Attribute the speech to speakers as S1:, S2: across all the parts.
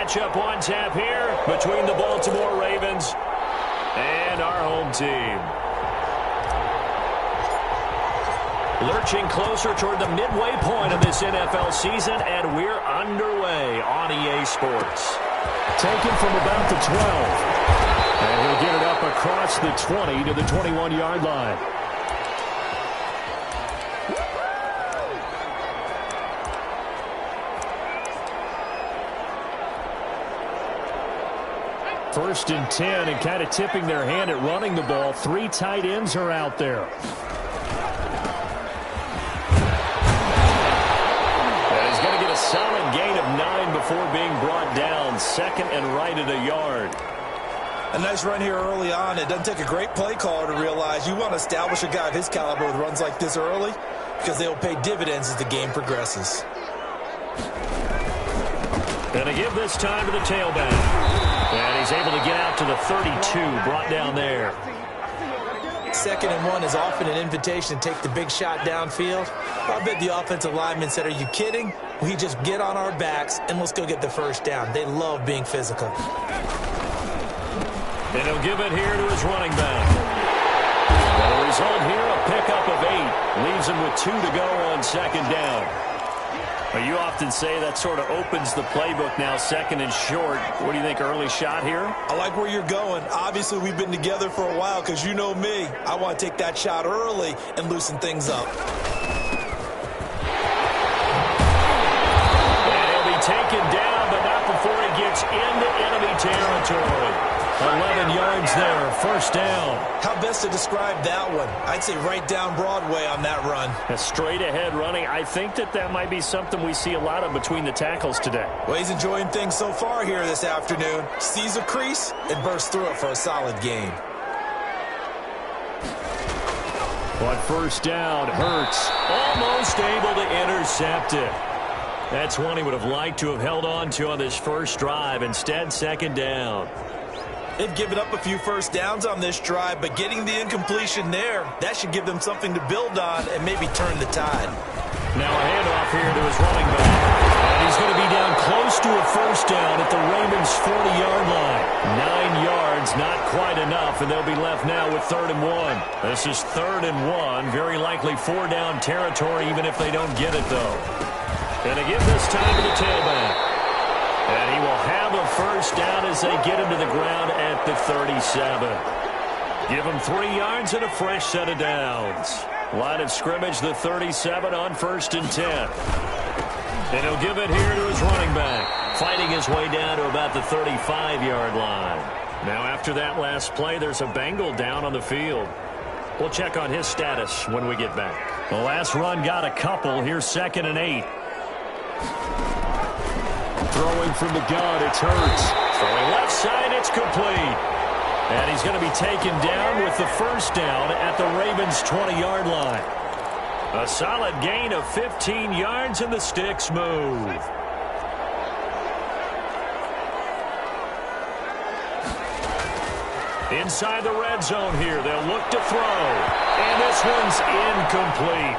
S1: matchup on tap here between the Baltimore Ravens and our home team. Lurching closer toward the midway point of this NFL season, and we're underway on EA Sports.
S2: Taken from about the 12. And he'll get it up across the 20 to the 21-yard line. First and 10, and kind of tipping their hand at running the ball. 3 tight ends are out there.
S1: And he's going to get a solid gain of 9 before being brought down. Second and right at a yard.
S3: A nice run here early on. It doesn't take a great play caller to realize you want to establish a guy of his caliber with runs like this early, because they'll pay dividends as the game progresses.
S1: Going to give this time to the tailback. And he's able to get out to the 32, brought down there.
S3: 2nd and 1 is often an invitation to take the big shot downfield. I bet the offensive lineman said, are you kidding? We just get on our backs and let's go get the first down. They love being physical.
S1: And he'll give it here to his running back. And the result here, a pickup of 8. Leaves him with 2 to go on 2nd down. But you often say that sort of opens the playbook now, 2nd and short. What do you think, early shot here?
S3: I like where you're going. Obviously, we've been together for a while because you know me. I want to take that shot early and loosen things up.
S1: And he'll be taken down, but not before he gets into enemy territory. 11 yards there, first down.
S3: How best to describe that one? I'd say right down Broadway on that run.
S1: A straight-ahead running. I think that might be something we see a lot of between the tackles today.
S3: Well, he's enjoying things so far here this afternoon. Sees a crease and bursts through it for a solid gain.
S2: On first down, Hurts
S1: almost able to intercept it. That's one he would have liked to have held on to on this first drive. Instead, 2nd down.
S3: They've given up a few first downs on this drive, but getting the incompletion there, that should give them something to build on and maybe turn the tide.
S1: Now a handoff here to his running back. And he's going to be down close to a first down at the Ravens' 40-yard line. 9 yards, not quite enough, and they'll be left now with 3rd and 1. This is 3rd and 1. Very likely 4-down territory, even if they don't get it, though. Going to give this time to the tailback. And he will have a first down as they get him to the ground at the 37. Give him 3 yards and a fresh set of downs. Line of scrimmage, the 37 on 1st and 10. And he'll give it here to his running back, fighting his way down to about the 35-yard line. Now after that last play, there's a Bengal down on the field. We'll check on his status when we get back. The last run got a couple. Here's 2nd and 8.
S2: throwing from the gun. It's Hurts.
S1: Throwing left side. It's complete. And he's going to be taken down with the first down at the Ravens' 20-yard line. A solid gain of 15 yards, and the sticks move. Inside the red zone here. They'll look to throw. And this one's incomplete.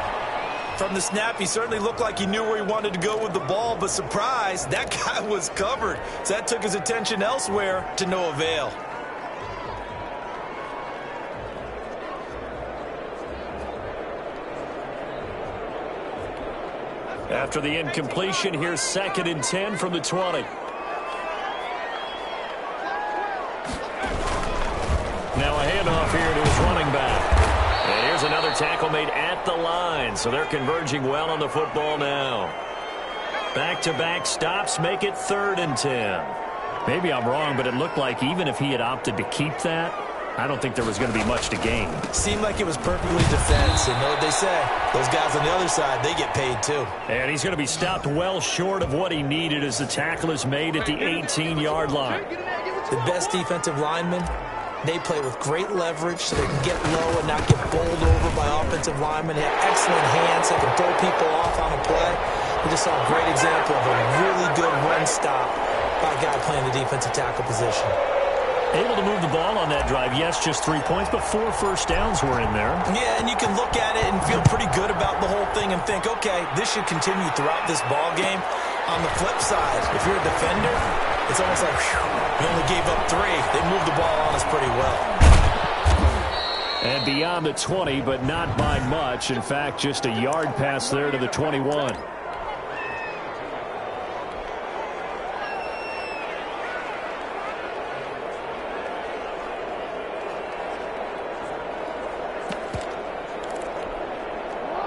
S3: From the snap, he certainly looked like he knew where he wanted to go with the ball, but surprise, that guy was covered. So that took his attention elsewhere to no avail.
S1: After the incompletion, here's 2nd and 10 from the 20. Now a handoff here to his running back. And here's another tackle made at the line, so they're converging well on the football now. Back-to-back stops make it 3rd and 10.
S2: Maybe I'm wrong, but it looked like even if he had opted to keep that, I don't think there was going to be much to gain.
S3: Seemed like it was perfectly defense. And know what they say, those guys on the other side, they get paid too.
S1: And he's going to be stopped well short of what he needed as the tackle is made at the 18-yard line.
S3: The best defensive linemen, they play with great leverage so they can get low and not get bowled over by offensive linemen. They have excellent hands. They can throw people off on a play. We just saw a great example of a really good run stop by a guy playing the defensive tackle position.
S1: Able to move the ball on that drive. Yes, just 3 points, but 4 first downs were in there.
S3: Yeah, and you can look at it and feel pretty good about the whole thing and think, okay, this should continue throughout this ball game. On the flip side, if you're a defender, It's almost like, whew, we only gave up 3. They moved the ball on us pretty well.
S2: And beyond the 20, but not by much. In fact, just a yard pass there to the 21.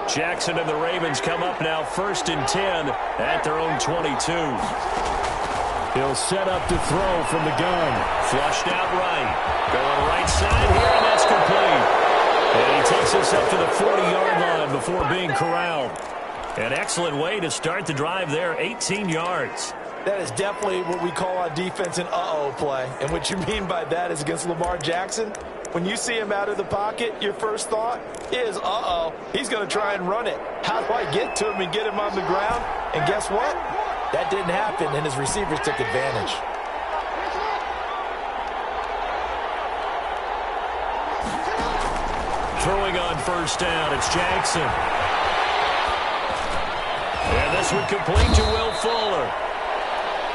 S1: Jackson and the Ravens come up now 1st and 10 at their own 22.
S2: He'll set up to throw from the gun.
S1: Flushed out right. Going right side here, and that's complete. And he takes us up to the 40-yard line before being corralled. An excellent way to start the drive there, 18 yards.
S3: That is definitely what we call on defense an uh-oh play. And what you mean by that is against Lamar Jackson, when you see him out of the pocket, your first thought is, uh-oh, he's going to try and run it. How do I get to him and get him on the ground? And guess what? That didn't happen, and his receivers took advantage.
S1: Throwing on 1st down, it's Jackson. And this one complete to Will Fuller.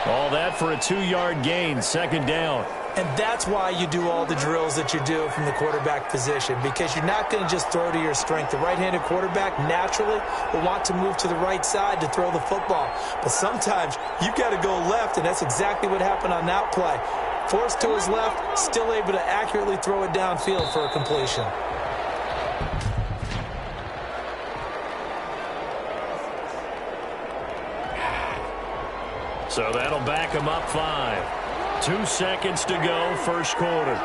S1: All that for a 2-yard gain, 2nd down.
S3: And that's why you do all the drills that you do from the quarterback position, because you're not going to just throw to your strength. The right-handed quarterback naturally will want to move to the right side to throw the football. But sometimes you've got to go left, and that's exactly what happened on that play. Forced to his left, still able to accurately throw it downfield for a completion.
S1: So that'll back him up 5. 2 seconds to go, 1st quarter.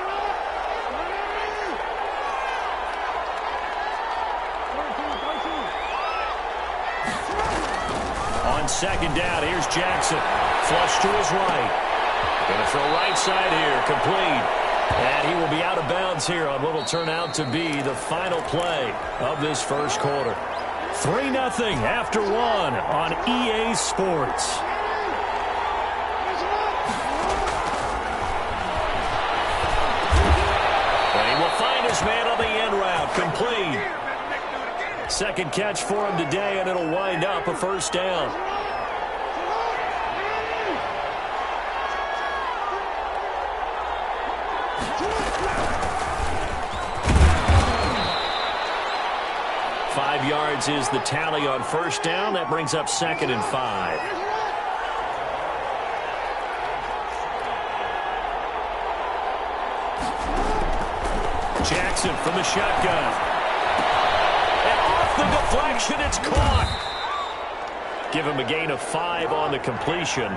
S1: On 2nd down, here's Jackson. Flush to his right. Going to throw right side here, complete. And he will be out of bounds here on what will turn out to be the final play of this 1st quarter. 3-0 after 1 on EA Sports. Man on the end route, complete. 2nd catch for him today, and it'll wind up a 1st down. Five yards is the tally on 1st down. That brings up 2nd and 5. Jackson from the shotgun. And off the deflection, it's caught. Give him a gain of 5 on the completion.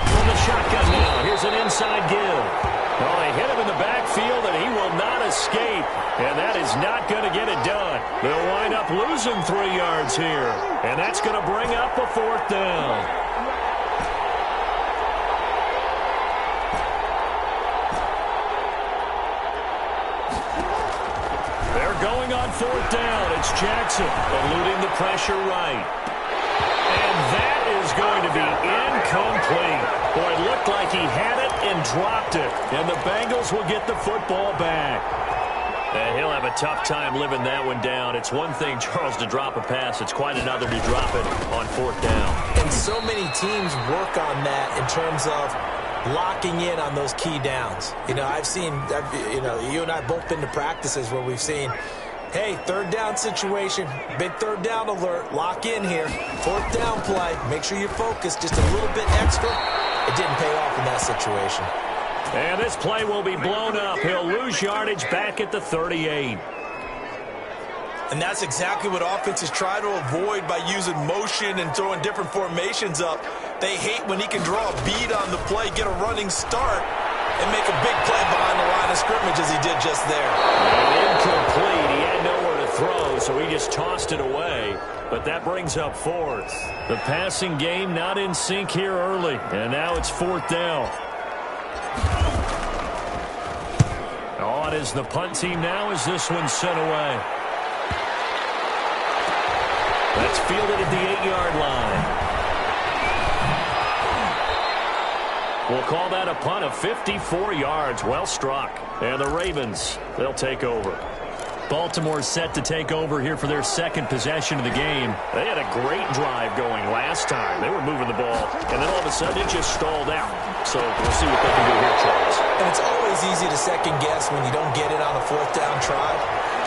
S1: From the shotgun now, here's an inside give. Well, they hit him in the backfield, and he will not escape. And that is not going to get it done. They'll wind up losing 3 yards here. And that's going to bring up a 4th down. They're going on 4th down. It's Jackson eluding the pressure right. And that is going to be incomplete. Boy, it looked like he had it and dropped it. And the Bengals will get the football back. And he'll have a tough time living that one down. It's one thing, Charles, to drop a pass. It's quite another to drop it on 4th down.
S3: And so many teams work on that in terms of locking in on those key downs. You know, you and I both been to practices where we've seen, hey, 3rd down situation, big 3rd down alert, lock in here. 4th down play, make sure you focus just a little bit extra. It didn't pay off in that situation.
S1: And this play will be blown up. He'll lose yardage back at the 38.
S3: And that's exactly what offenses try to avoid by using motion and throwing different formations up. They hate when he can draw a bead on the play, get a running start, and make a big play behind the line of scrimmage as he did just there.
S1: And incomplete. He had nowhere to throw, so he just tossed it away. But that brings up 4th. The passing game not in sync here early. And now it's 4th down. On is the punt team now as this one's sent away. That's fielded at the 8-yard line. We'll call that a punt of 54 yards. Well struck. And the Ravens, they'll take over. Baltimore set to take over here for their second possession of the game.
S2: They had a great drive going last time. They were moving the ball, and then all of a sudden it just stalled out. So we'll see what they can do here, Charles.
S3: And it's always easy to second guess when you don't get it on a fourth down try.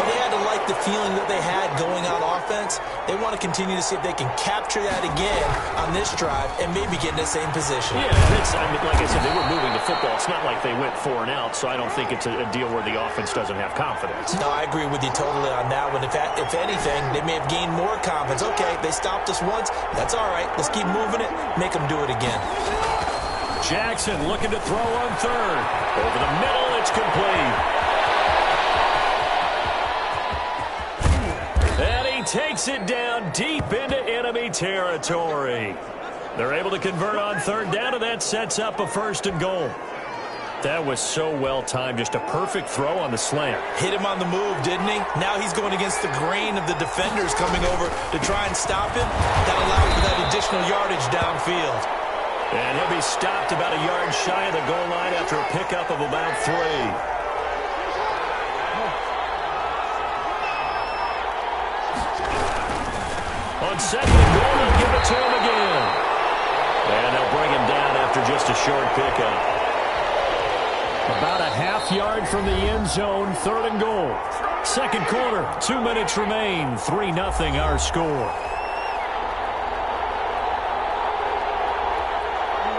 S3: But they had to like the feeling that they had going on offense. They want to continue to see if they can capture that again on this drive and maybe get in the same position.
S2: Yeah, like I said, they were moving the football. It's not like they went 4 and out, so I don't think it's a deal where the offense doesn't have confidence.
S3: No, I agree with you totally on that one. If anything, they may have gained more confidence. Okay, they stopped us once. That's all right. Let's keep moving it. Make them do it again.
S1: Jackson looking to throw on third. Over the middle, it's complete. And he takes it down deep into enemy territory. They're able to convert on third down, and that sets up a 1st and goal. That was so well timed. Just a perfect throw on the slant.
S3: Hit him on the move, didn't he? Now he's going against the grain of the defenders coming over to try and stop him. That allowed for that additional yardage downfield.
S1: And he'll be stopped about a yard shy of the goal line after a pickup of about 3. On 2nd and goal, they'll give it to him again. And they'll bring him down after just a short pickup. About a half yard from the end zone, 3rd and goal. Second quarter, 2 minutes remain, 3-0 our score.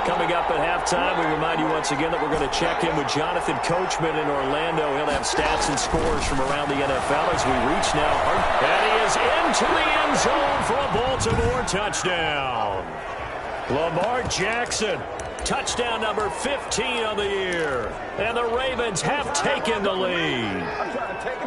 S1: Coming up at halftime, we remind you once again that we're going to check in with Jonathan Coachman in Orlando. He'll have stats and scores from around the NFL as we reach now. And he is into the end zone for a Baltimore touchdown. Lamar Jackson, touchdown number 15 on the year. And the Ravens have taken the lead.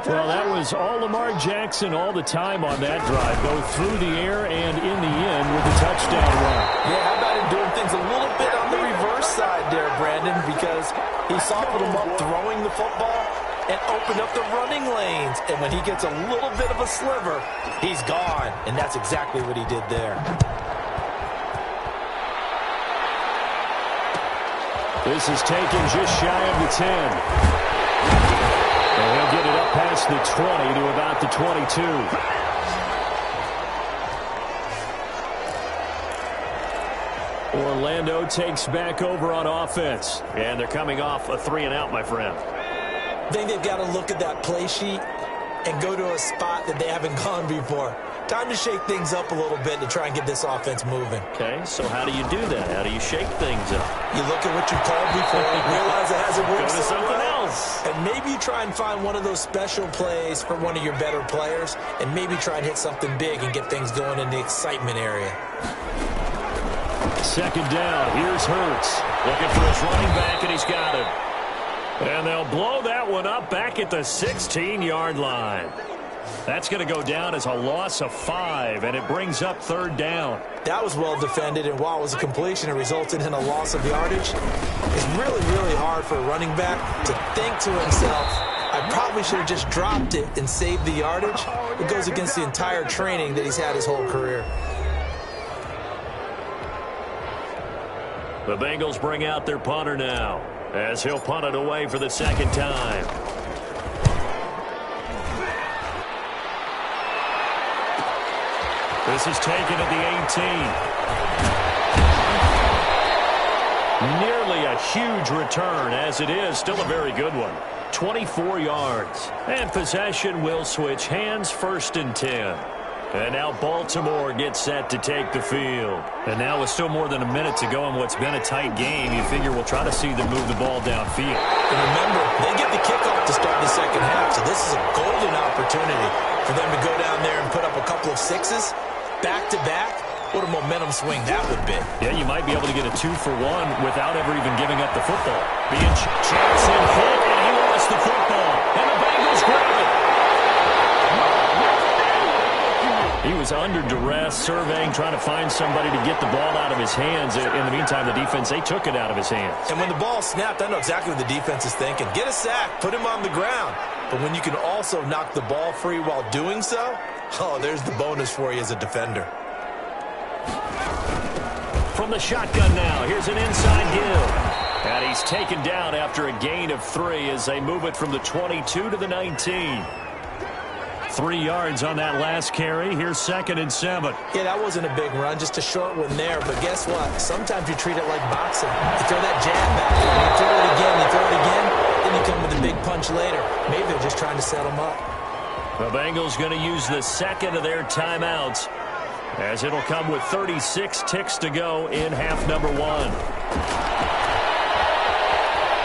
S1: Well, that was all Lamar Jackson all the time on that drive, both through the air and in the end with the touchdown run.
S3: Yeah, how about him doing things a little bit on the reverse side there, Brandon, because he softened him up throwing the football and opened up the running lanes. And when he gets a little bit of a sliver, he's gone. And that's exactly what he did there.
S1: This is taken just shy of the 10. And he'll get it up past the 20 to about the 22. Orlando takes back over on offense.
S2: And they're coming off a 3 and out, my friend.
S3: I think they've got to look at that play sheet and go to a spot that they haven't gone before. Time to shake things up a little bit to try and get this offense moving.
S2: Okay, so how do you do that? How do you shake things up?
S3: You look at what you called before, realize it hasn't worked
S2: Go to
S3: so
S2: something
S3: well,
S2: else.
S3: and maybe you try and find one of those special plays for one of your better players, and maybe try and hit something big and get things going in the excitement area.
S1: 2nd down. Here's Hurts.
S2: Looking for his running back, and he's got it.
S1: And they'll blow that one up back at the 16-yard line. That's going to go down as a loss of 5, and it brings up 3rd down.
S3: That was well defended, and while it was a completion, it resulted in a loss of yardage. It's really, really hard for a running back to think to himself, I probably should have just dropped it and saved the yardage. It goes against the entire training that he's had his whole career.
S1: The Bengals bring out their punter now, as he'll punt it away for the 2nd time. This is taken at the 18. Nearly a huge return, as it is still a very good one. 24 yards. And possession will switch hands, 1st and 10. And now Baltimore gets set to take the field. And now with still more than a minute to go in what's been a tight game, you figure we'll try to see them move the ball downfield.
S3: And remember, they get the kickoff to start the 2nd half, so this is a golden opportunity for them to go down there and put up a couple of 6s. Back-to-back, what a momentum swing that would be.
S1: Yeah, you might be able to get a 2-for-1 without ever even giving up the football. Jackson hit, and he lost the football. And the Bengals grab it. He was under duress, surveying, trying to find somebody to get the ball out of his hands. In the meantime, the defense, they took it out of his hands.
S3: And when the ball snapped, I know exactly what the defense is thinking. Get a sack, put him on the ground. But when you can also knock the ball free while doing so, oh, there's the bonus for you as a defender.
S1: From the shotgun now, here's an inside give. And he's taken down after a gain of 3 as they move it from the 22 to the 19. 3 yards on that last carry. Here's 2nd and 7.
S3: Yeah, that wasn't a big run, just a short one there. But guess what? Sometimes you treat it like boxing. You throw that jab back, you throw it again, you throw it again, then you come with a big punch later. Maybe they're just trying to set them up.
S1: The Bengals going to use the second of their timeouts, as it'll come with 36 ticks to go in half number 1.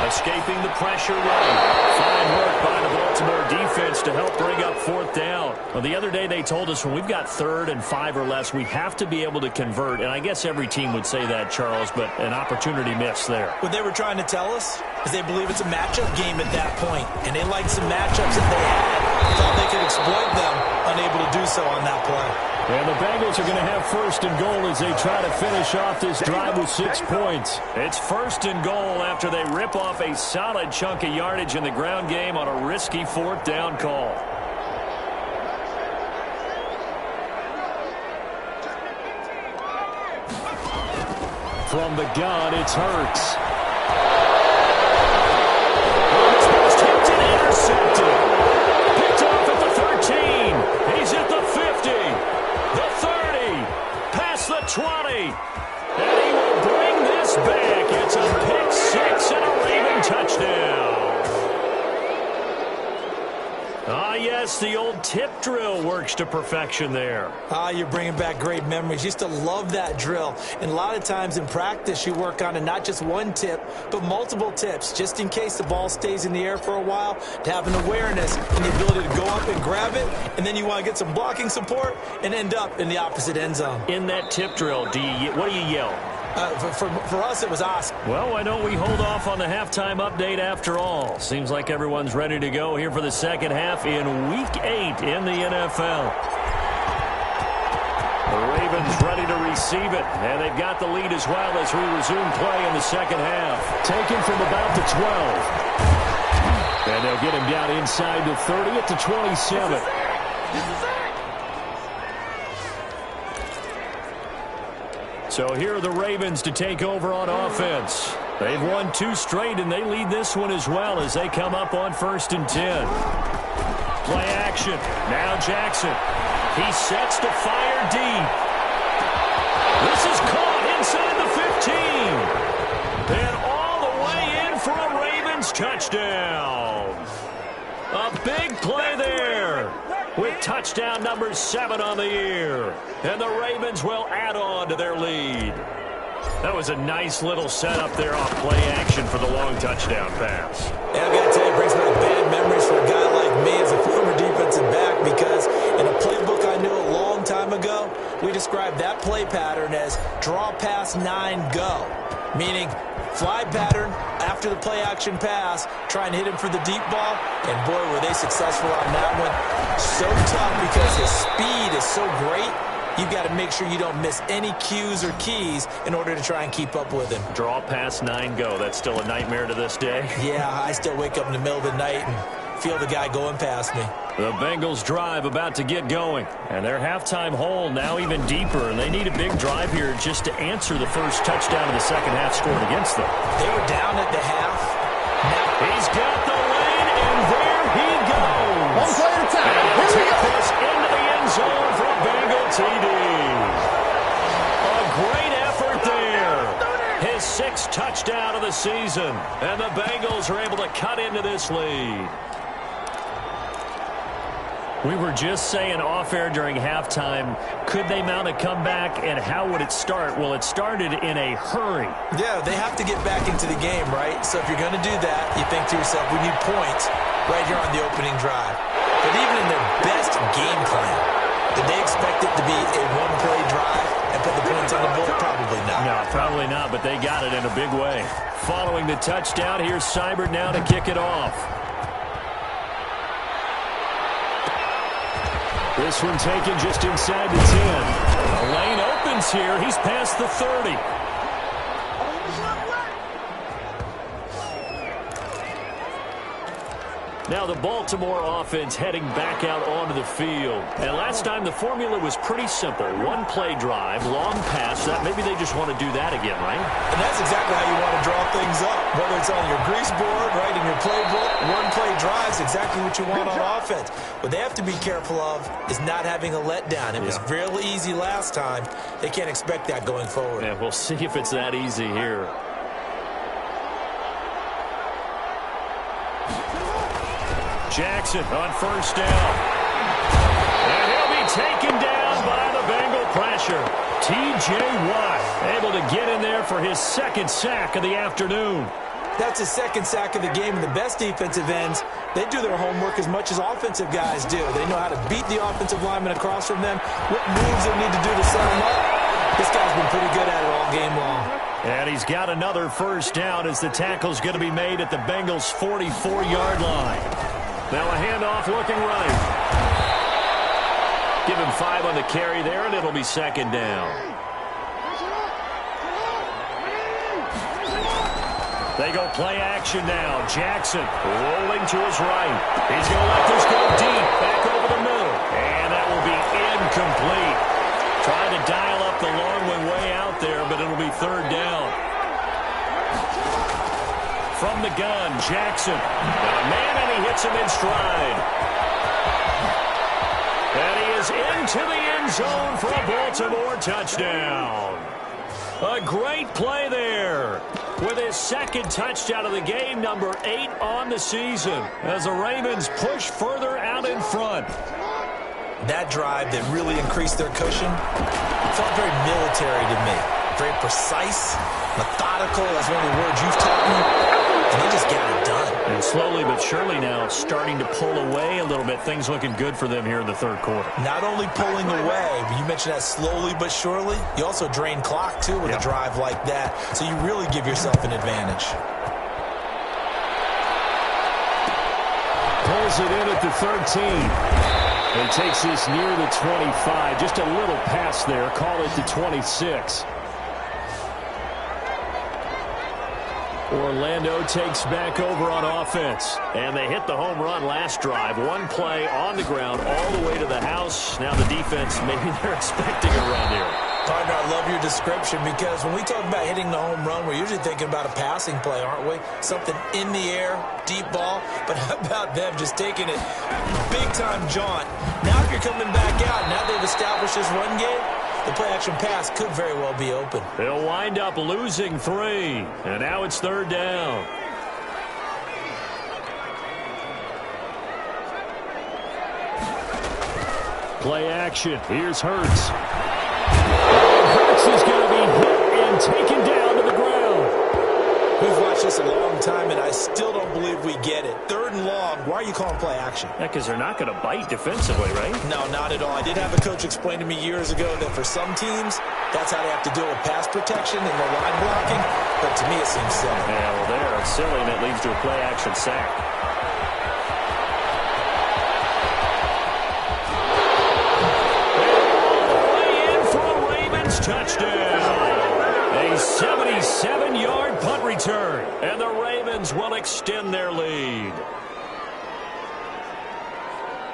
S1: Escaping the pressure run. Fine work by the Baltimore defense to help bring up 4th down. Well, the other day they told us when we've got 3rd and 5 or less, we have to be able to convert. And I guess every team would say that, Charles, but an opportunity missed there.
S3: What they were trying to tell us is they believe it's a matchup game at that point. And they liked some matchups that they had. Thought they could exploit them, unable to do so on that play.
S1: And the Bengals are going to have 1st and goal as they try to finish off this drive with 6 points. It's 1st and goal after they rip off a solid chunk of yardage in the ground game on a risky 4th down call. From the gun, it's Hurts. Tipped and intercepted. Picked off at the 13. He's at the 50. The 30. Past the 20. And he will bring this back. It's a pick 6 and a Raven touchdown. Ah, yes, the old tip drill works to perfection there.
S3: Ah, you're bringing back great memories. Used to love that drill. And a lot of times in practice, you work on it, not just one tip, but multiple tips, just in case the ball stays in the air for a while, to have an awareness and the ability to go up and grab it, and then you want to get some blocking support and end up in the opposite end zone.
S1: In that tip drill, what do you yell?
S3: For us, it was awesome.
S1: Well, why don't we hold off on the halftime update after all? Seems like everyone's ready to go here for the second half in Week 8 in the NFL. The Ravens ready to receive it, and they've got the lead as well as we resume play in the second half. Taken from about the 12. And they'll get him down inside the 30 at the 27. So here are the Ravens to take over on offense. They've won 2 straight, and they lead this one as well as they come up on 1st and 10. Play action. Now Jackson. He sets to fire deep. This is caught inside the 15. And all the way in for a Ravens touchdown. A big play there, with touchdown number 7 on the year. And the Ravens will add on to their lead. That was a nice little setup there off play action for the long touchdown pass.
S3: Yeah, I've got to tell you, it brings back bad memories for a guy like me as a former defensive back, because in a playbook I knew a long time ago, we described that play pattern as draw pass 9 go, meaning fly pattern after the play action pass, try and hit him for the deep ball, and boy, were they successful on that one. So tough because his speed is so great, you've got to make sure you don't miss any cues or keys in order to try and keep up with him.
S1: Draw pass 9 go. That's still a nightmare to this day.
S3: Yeah, I still wake up in the middle of the night and feel the guy going past me.
S1: The Bengals drive about to get going, and their halftime hole now even deeper, and they need a big drive here just to answer the first touchdown of the second half scored against them.
S3: They were down at the half.
S1: Now he's got the lane, and there he goes.
S4: One play at a time.
S1: And
S4: Here we go.
S1: this into the end zone for a Bengal TD. A great effort there. His 6th touchdown of the season, and the Bengals are able to cut into this lead. We were just saying off-air during halftime, could they mount a comeback, and how would it start? Well, it started in a hurry.
S3: Yeah, they have to get back into the game, right? So if you're going to do that, you think to yourself, we need points right here on the opening drive. But even in their best game plan, did they expect it to be a one-play drive and put the points on the board? Probably not.
S1: No, probably not, but they got it in a big way. Following the touchdown, here's Seibert now to kick it off. This one taken just inside the 10. The lane opens here. He's past the 30. Now the Baltimore offense heading back out onto the field. And last time the formula was pretty simple. One play drive, long pass. Maybe they just want to do that again, right?
S3: And that's exactly how you want to draw things up. Whether it's on your grease board, right, in your playbook, one play drive is exactly what you want on offense. What they have to be careful of is not having a letdown. It was real easy last time. They can't expect that going forward.
S1: Yeah, we'll see if it's that easy here. Jackson on first down. And he'll be taken down by the Bengal pressure. T.J. Watt able to get in there for his second sack of the afternoon.
S3: That's his second sack of the game, and the best defensive ends, they do their homework as much as offensive guys do. They know how to beat the offensive lineman across from them, what moves they need to do to set them up. This guy's been pretty good at it all game long.
S1: And he's got another first down as the tackle's going to be made at the Bengals' 44-yard line. Now a handoff looking right. Give him 5 on the carry there, and it'll be second down. They go play action now. Jackson rolling to his right. He's going to let this go deep, back over the middle. And that will be incomplete. Trying to dial up the long way out there, but it'll be third down. From the gun, Jackson. Got a man, and he hits him in stride. And he is into the end zone for a Baltimore touchdown. A great play there with his second touchdown of the game, number 8 on the season, as the Ravens push further out in front.
S3: That drive that really increased their cushion felt very military to me. Very precise, methodical. That's one of the words you've taught me. And they just got it done.
S1: And slowly but surely now starting to pull away a little bit. Things looking good for them here in the third quarter.
S3: Not only pulling away, but you mentioned that slowly but surely. You also drain clock, too, with a drive like that. So you really give yourself an advantage.
S1: Pulls it in at the 13. And takes this near the 25. Just a little pass there. Call it the 26. Orlando takes back over on offense. And they hit the home run last drive. One play on the ground all the way to the house. Now the defense, maybe they're expecting a run here.
S3: Partner, I love your description because when we talk about hitting the home run, we're usually thinking about a passing play, aren't we? Something in the air, deep ball. But how about them just taking it big-time jaunt? Now if you're coming back out, now they've established this run game, the play-action pass could very well be open.
S1: They'll wind up losing 3. And now it's third down. Play action. Here's Hurts. Hurts is going to be hit and taken down to the ground.
S3: We've watched this a long time, and I still don't believe we get it. Third and long. Why are you calling play action?
S1: Yeah, because they're not going to bite defensively, right?
S3: No, not at all. I did have a coach explain to me years ago that for some teams, that's how they have to deal with pass protection and their line blocking. But to me, it seems silly.
S1: Yeah, well, there, it's silly, and it leads to a play action sack. Touchdown. A 77-yard punt return. And the Ravens will extend their lead.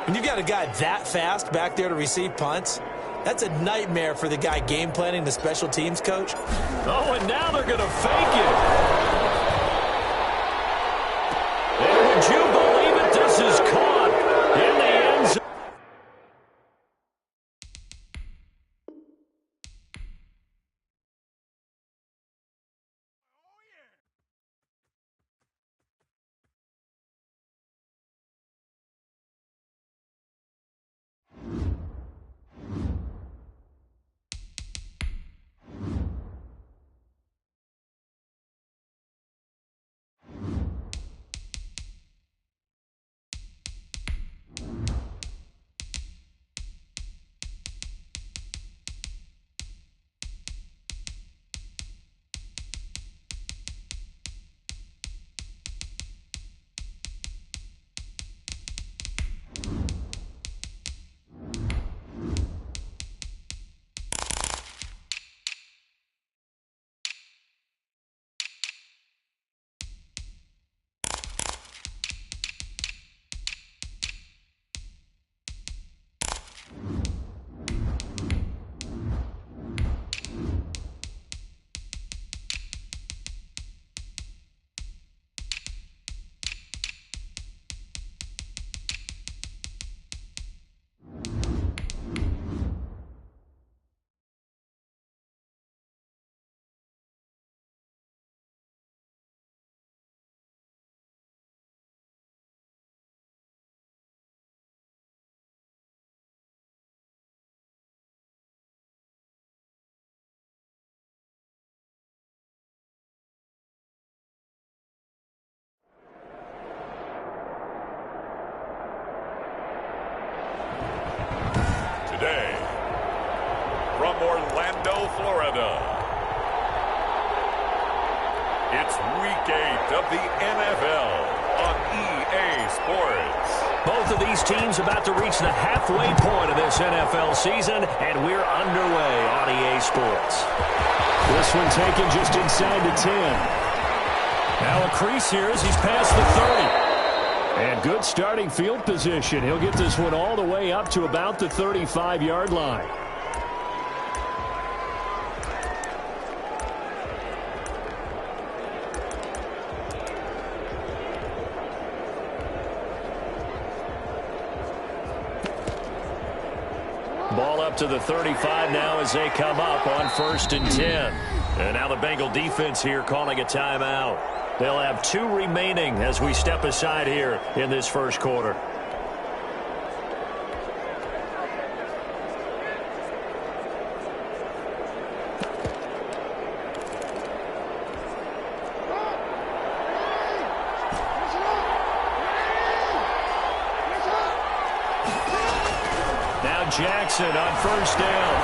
S3: When you've got a guy that fast back there to receive punts, that's a nightmare for the guy game planning, the special teams coach.
S1: Oh, and now they're going to fake it. And would you believe it? This is caught in the end zone.
S4: from Orlando, Florida. It's Week 8 of the NFL on EA Sports.
S1: Both of these teams about to reach the halfway point of this NFL season, and we're underway on EA Sports. This one taken just inside the 10. Now a crease here as he's past the 30. And good starting field position. He'll get this one all the way up to about the 35-yard line. Ball up to the 35 now as they come up on 1st and 10. And now the Bengal defense here calling a timeout. They'll have 2 remaining as we step aside here in this first quarter. Now Jackson on 1st down.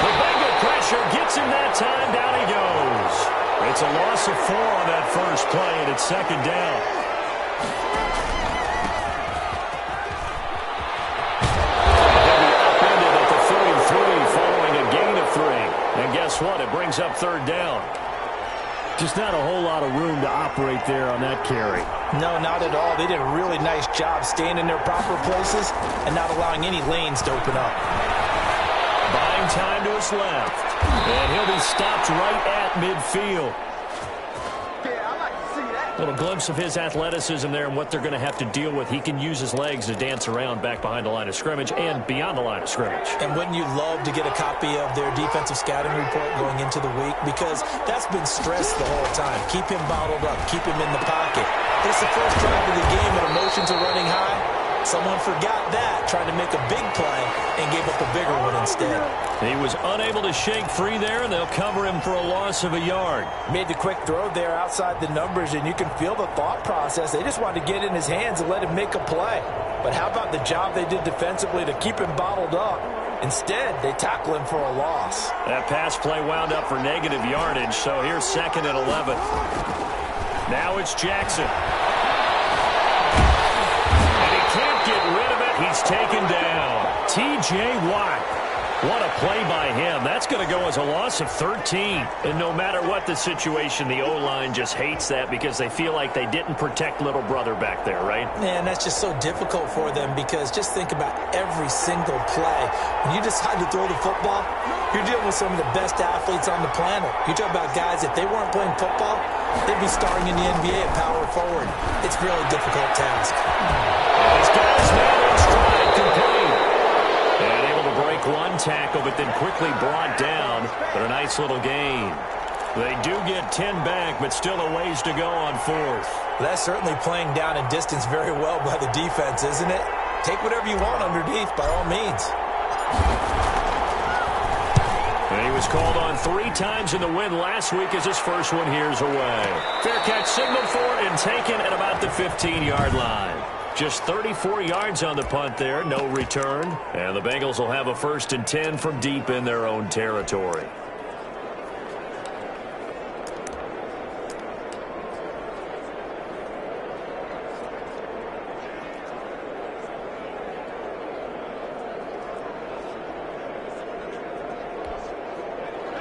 S1: The Bengal pressure gets him that time. Down he goes. It's a loss of 4 on that first play, and it's 2nd down. He'll be upended at the 33 following a gain of 3. And guess what? It brings up 3rd down. Just not a whole lot of room to operate there on that carry.
S3: No, not at all. They did a really nice job staying in their proper places and not allowing any lanes to open up.
S1: Buying time to his left. And he'll be stopped right at midfield. Little glimpse of his athleticism there and what they're going to have to deal with. He can use his legs to dance around back behind the line of scrimmage and beyond the line of scrimmage.
S3: And wouldn't you love to get a copy of their defensive scouting report going into the week? Because that's been stressed the whole time. Keep him bottled up. Keep him in the pocket. It's the first drive of the game and emotions are running high. Someone forgot that, trying to make a big play, and gave up a bigger one instead.
S1: He was unable to shake free there, and they'll cover him for a loss of a yard.
S3: Made the quick throw there outside the numbers, and you can feel the thought process. They just wanted to get in his hands and let him make a play. But how about the job they did defensively to keep him bottled up? Instead, they tackle him for a loss.
S1: That pass play wound up for negative yardage, so here's 2nd and 11. Now it's Jackson. Can't get rid of it. He's taken down. T.J. Watt. What a play by him. That's going to go as a loss of 13. And no matter what the situation, the O-line just hates that because they feel like they didn't protect little brother back there, right?
S3: Man, that's just so difficult for them because just think about every single play. When you decide to throw the football, you're dealing with some of the best athletes on the planet. You talk about guys, if they weren't playing football, they'd be starring in the NBA at power forward. It's a really difficult task.
S1: These guys now in stride, complete. And able to break one tackle, but then quickly brought down. But a nice little gain. They do get 10 back, but still a ways to go on 4th.
S3: That's certainly playing down and distance very well by the defense, isn't it? Take whatever you want underneath, by all means.
S1: And he was called on 3 times in the win last week as his first one here's away. Fair catch signaled for and taken at about the 15-yard line. Just 34 yards on the punt there, no return. And the Bengals will have a 1st and 10 from deep in their own territory.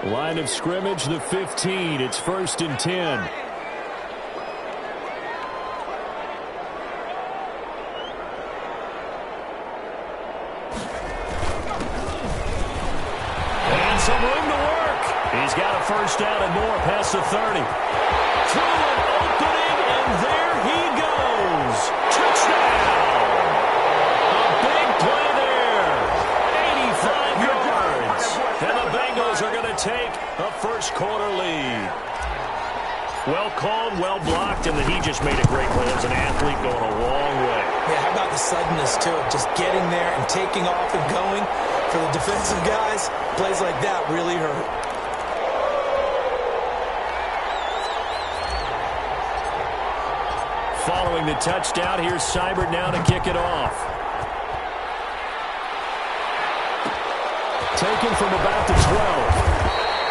S1: Line of scrimmage, the 15. It's 1st and 10. Some room to work. He's got a 1st down and more past the 30. Through an opening, and there he goes. Touchdown. A big play there. 85 yards. And the Bengals are going to take a first quarter lead. Well called, well blocked, and then he just made a great play. As an athlete going a long way.
S3: Yeah, how about the suddenness, too? Just getting there and taking off and going. For the defensive guys, plays like that really hurt.
S1: Following the touchdown, here's Seibert now to kick it off. Taken from about the 12.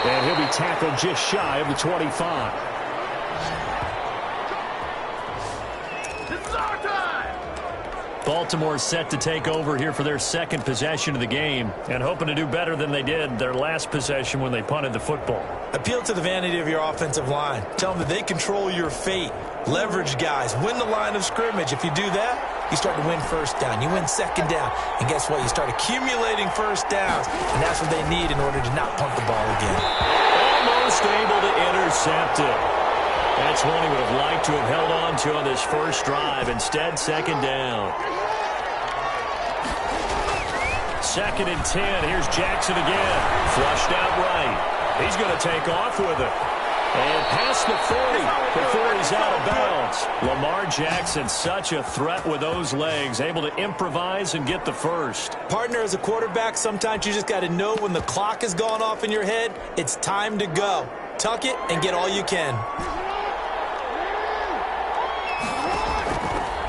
S1: And he'll be tackled just shy of the 25. Baltimore set to take over here for their second possession of the game and hoping to do better than they did their last possession when they punted the football.
S3: Appeal to the vanity of your offensive line. Tell them that they control your fate. Leverage guys. Win the line of scrimmage. If you do that, you start to win first down. You win second down. And guess what? You start accumulating first downs. And that's what they need in order to not punt the ball again.
S1: Almost able to intercept it. That's one he would have liked to have held on to on this first drive. Instead, second down. Second and 10. Here's Jackson again. Flushed out right. He's going to take off with it. And past the 40 before he's out of bounds. Lamar Jackson, such a threat with those legs, able to improvise and get the first.
S3: Partner, as a quarterback, sometimes you just got to know when the clock has gone off in your head, it's time to go. Tuck it and get all you can.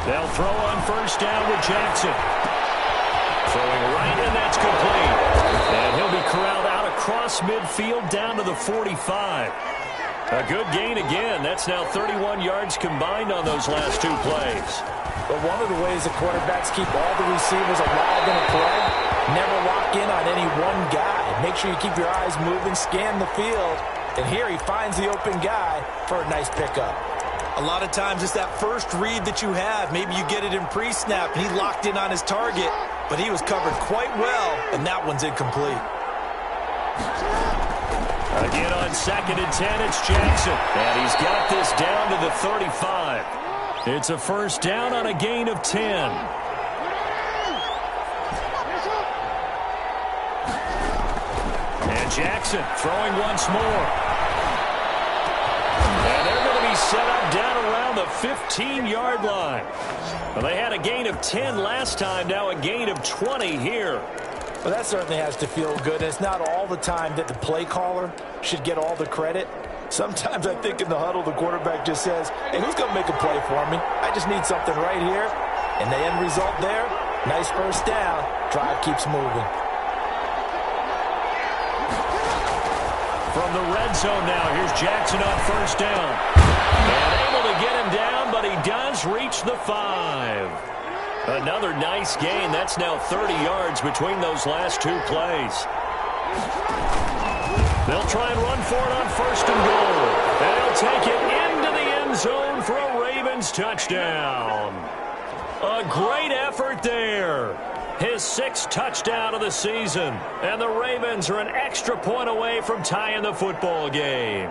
S1: They'll throw on first down with Jackson. Throwing right, and that's complete. And he'll be corralled out across midfield down to the 45. A good gain again. That's now 31 yards combined on those last two plays.
S3: But one of the ways the quarterbacks keep all the receivers alive in a play, never lock in on any one guy. Make sure you keep your eyes moving, scan the field. And here he finds the open guy for a nice pickup. A lot of times it's that first read that you have. Maybe you get it in pre-snap, and he locked in on his target, but he was covered quite well, and that one's incomplete.
S1: Again on second and 10, it's Jackson. And he's got this down to the 35. It's a first down on a gain of 10. And Jackson throwing once more. And they're going to be set up down around the 15-yard line. Well, they had a gain of 10 last time, now a gain of 20 here.
S3: Well, that certainly has to feel good. It's not all the time that the play caller should get all the credit. Sometimes I think in the huddle, the quarterback just says, hey, who's going to make a play for me? I just need something right here. And the end result there, nice first down. Drive keeps moving.
S1: From the red zone now, here's Jackson on first down. And able to get him down, but he does reach the 5. Another nice gain. That's now 30 yards between those last two plays. They'll try and run for it on first and goal. And he'll take it into the end zone for a Ravens touchdown. A great effort there. His 6th touchdown of the season. And the Ravens are an extra point away from tying the football game.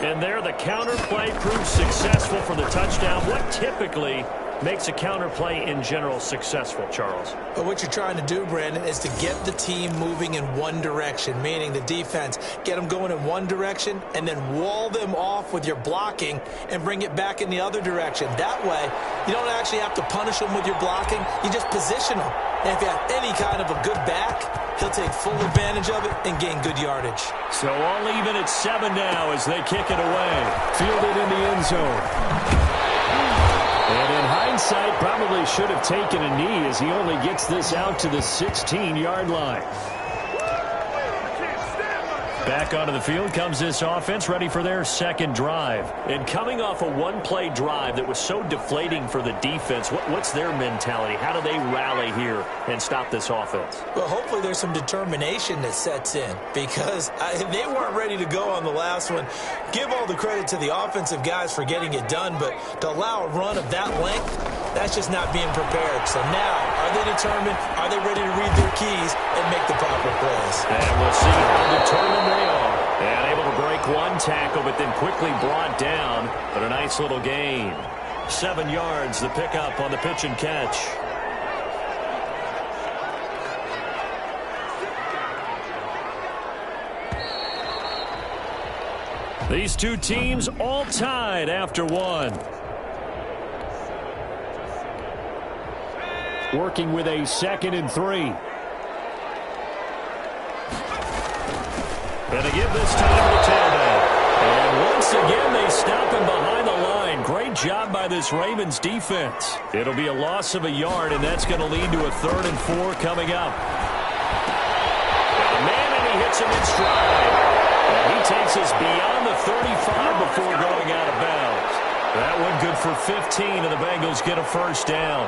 S1: And there, the counter play proved successful for the touchdown. What typically makes a counter play in general successful, Charles?
S3: But what you're trying to do, Brandon, is to get the team moving in one direction, meaning the defense, get them going in one direction and then wall them off with your blocking and bring it back in the other direction. That way, you don't actually have to punish them with your blocking. You just position them. And if you have any kind of a good back, he'll take full advantage of it and gain good yardage.
S1: So all even at 7 now as they kick it away. Fielded in the end zone. And in hindsight, probably should have taken a knee as he only gets this out to the 16-yard line. Back onto the field comes this offense, ready for their second drive. And coming off a one-play drive that was so deflating for the defense, what's their mentality? How do they rally here and stop this offense?
S3: Well, hopefully there's some determination that sets in because they weren't ready to go on the last one. Give all the credit to the offensive guys for getting it done, but to allow a run of that length, that's just not being prepared. So now, are they determined? Are they ready to read their keys and make the proper plays?
S1: And we'll see how determined they are. And able to break one tackle, but then quickly brought down. But a nice little gain. 7 yards, the pickup on the pitch and catch. These two teams all tied after one. Working with a 2nd and 3. And they give this time to the tailback. And once again, they stop him behind the line. Great job by this Ravens defense. It'll be a loss of a yard, and that's going to lead to a 3rd and 4 coming up. gets him in stride. And he takes us beyond the 35 before going out of bounds. That one good for 15, and the Bengals get a first down.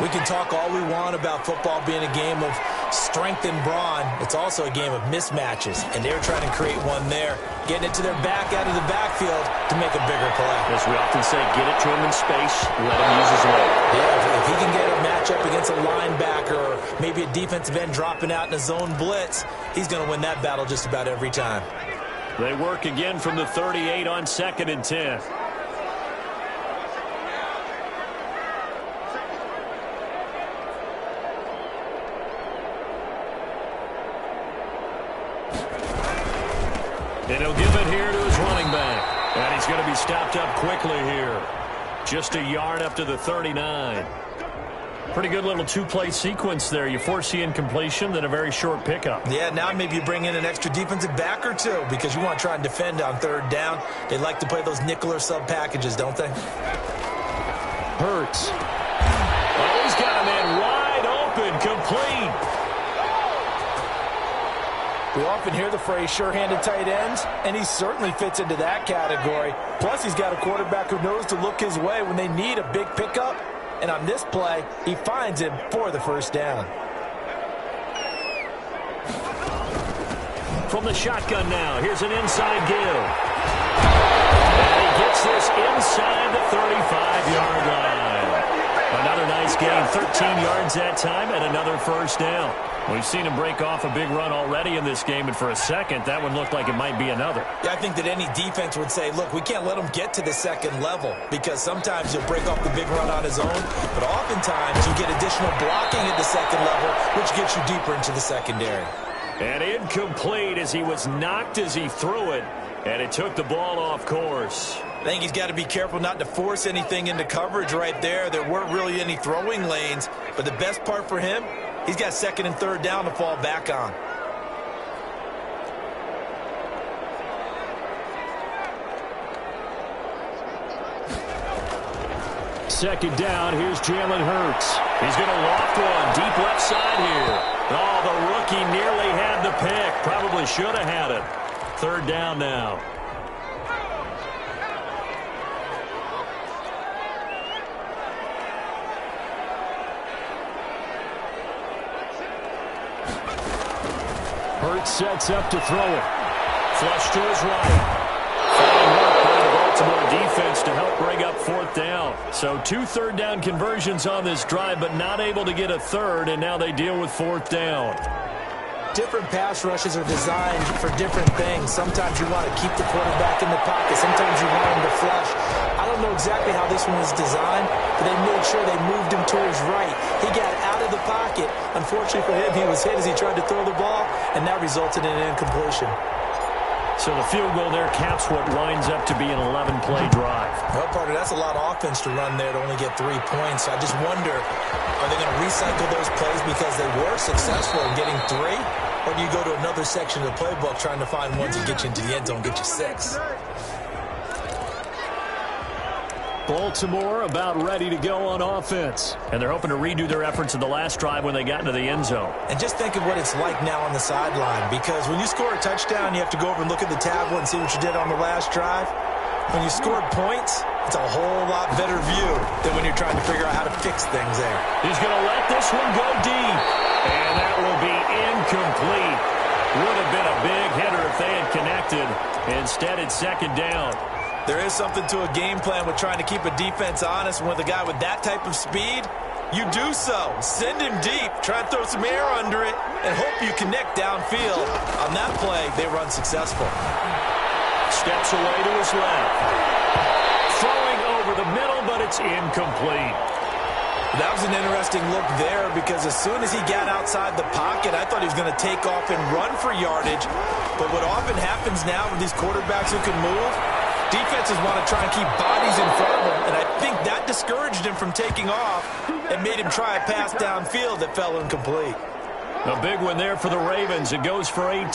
S3: We can talk all we want about football being a game of strength and brawn. It's also a game of mismatches, and they're trying to create one there, getting it to their back out of the backfield to make a bigger play.
S1: As we often say, get it to him in space, let him use his leg.
S3: Yeah, if he can get a matchup against a linebacker or maybe a defensive end dropping out in a zone blitz, he's going to win that battle just about every time.
S1: They work again from the 38 on 2nd and 10. And he'll give it here to his running back. And he's going to be stopped up quickly here. Just a yard up to the 39. Pretty good little two-play sequence there. You force the incompletion, then a very short pickup.
S3: Yeah, now maybe you bring in an extra defensive back or two because you want to try and defend on 3rd down. They like to play those nickel or sub packages, don't they?
S1: Hurts. Oh, he's got a man wide open, complete.
S3: We often hear the phrase sure-handed tight ends, and he certainly fits into that category. Plus, he's got a quarterback who knows to look his way when they need a big pickup. And on this play, he finds him for the first down.
S1: From the shotgun now, here's an inside give. And he gets this inside the 35-yard line. Another nice gain, 13 yards that time, and another first down. We've seen him break off a big run already in this game, and for a second, that one looked like it might be another.
S3: Yeah, I think that any defense would say, look, we can't let him get to the second level because sometimes he'll break off the big run on his own, but oftentimes you get additional blocking at the second level, which gets you deeper into the secondary.
S1: And incomplete as he was knocked as he threw it, and it took the ball off course.
S3: I think he's got to be careful not to force anything into coverage right there. There weren't really any throwing lanes, but the best part for him, he's got 2nd and 3rd down to fall back on.
S1: Second down, here's Jalen Hurts. He's going to loft one deep left side here. Oh, the rookie nearly had the pick. Probably should have had it. 3rd down now. Hurts sets up to throw it. Flush to his right. Fine work by the Baltimore defense to help bring up 4th down. So 2 3rd down conversions on this drive, but not able to get a 3rd, and now they deal with 4th down.
S3: Different pass rushes are designed for different things. Sometimes you want to keep the quarterback in the pocket. Sometimes you want him to flush. I don't know exactly how this one was designed, but they made sure they moved him to his right. He got out of the pocket. Unfortunately for him, he was hit as he tried to throw the ball, and that resulted in an incompletion.
S1: So the field goal there caps what winds up to be an 11-play drive.
S3: Well, partner, that's a lot of offense to run there to only get 3 points. I just wonder, are they going to recycle those plays because they were successful in getting 3? Or do you go to another section of the playbook trying to find ones that get you into the end zone, get you 6?
S1: Baltimore about ready to go on offense. And they're hoping to redo their efforts in the last drive when they got into the end zone.
S3: And just think of what it's like now on the sideline, because when you score a touchdown, you have to go over and look at the tablet and see what you did on the last drive. When you scored points, it's a whole lot better view than when you're trying to figure out how to fix things there.
S1: He's going to let this one go deep. And that will be incomplete. Would have been a big hitter if they had connected. Instead, it's 2nd down.
S3: There is something to a game plan with trying to keep a defense honest. When with a guy with that type of speed, you do so. Send him deep, try and throw some air under it, and hope you connect downfield. On that play, they were unsuccessful.
S1: Steps away to his left. Throwing over the middle, but it's incomplete.
S3: That was an interesting look there because as soon as he got outside the pocket, I thought he was going to take off and run for yardage. But what often happens now with these quarterbacks who can move, defenses want to try and keep bodies in front of him, and I think that discouraged him from taking off and made him try a pass downfield that fell incomplete.
S1: A big one there for the Ravens. It goes for 18.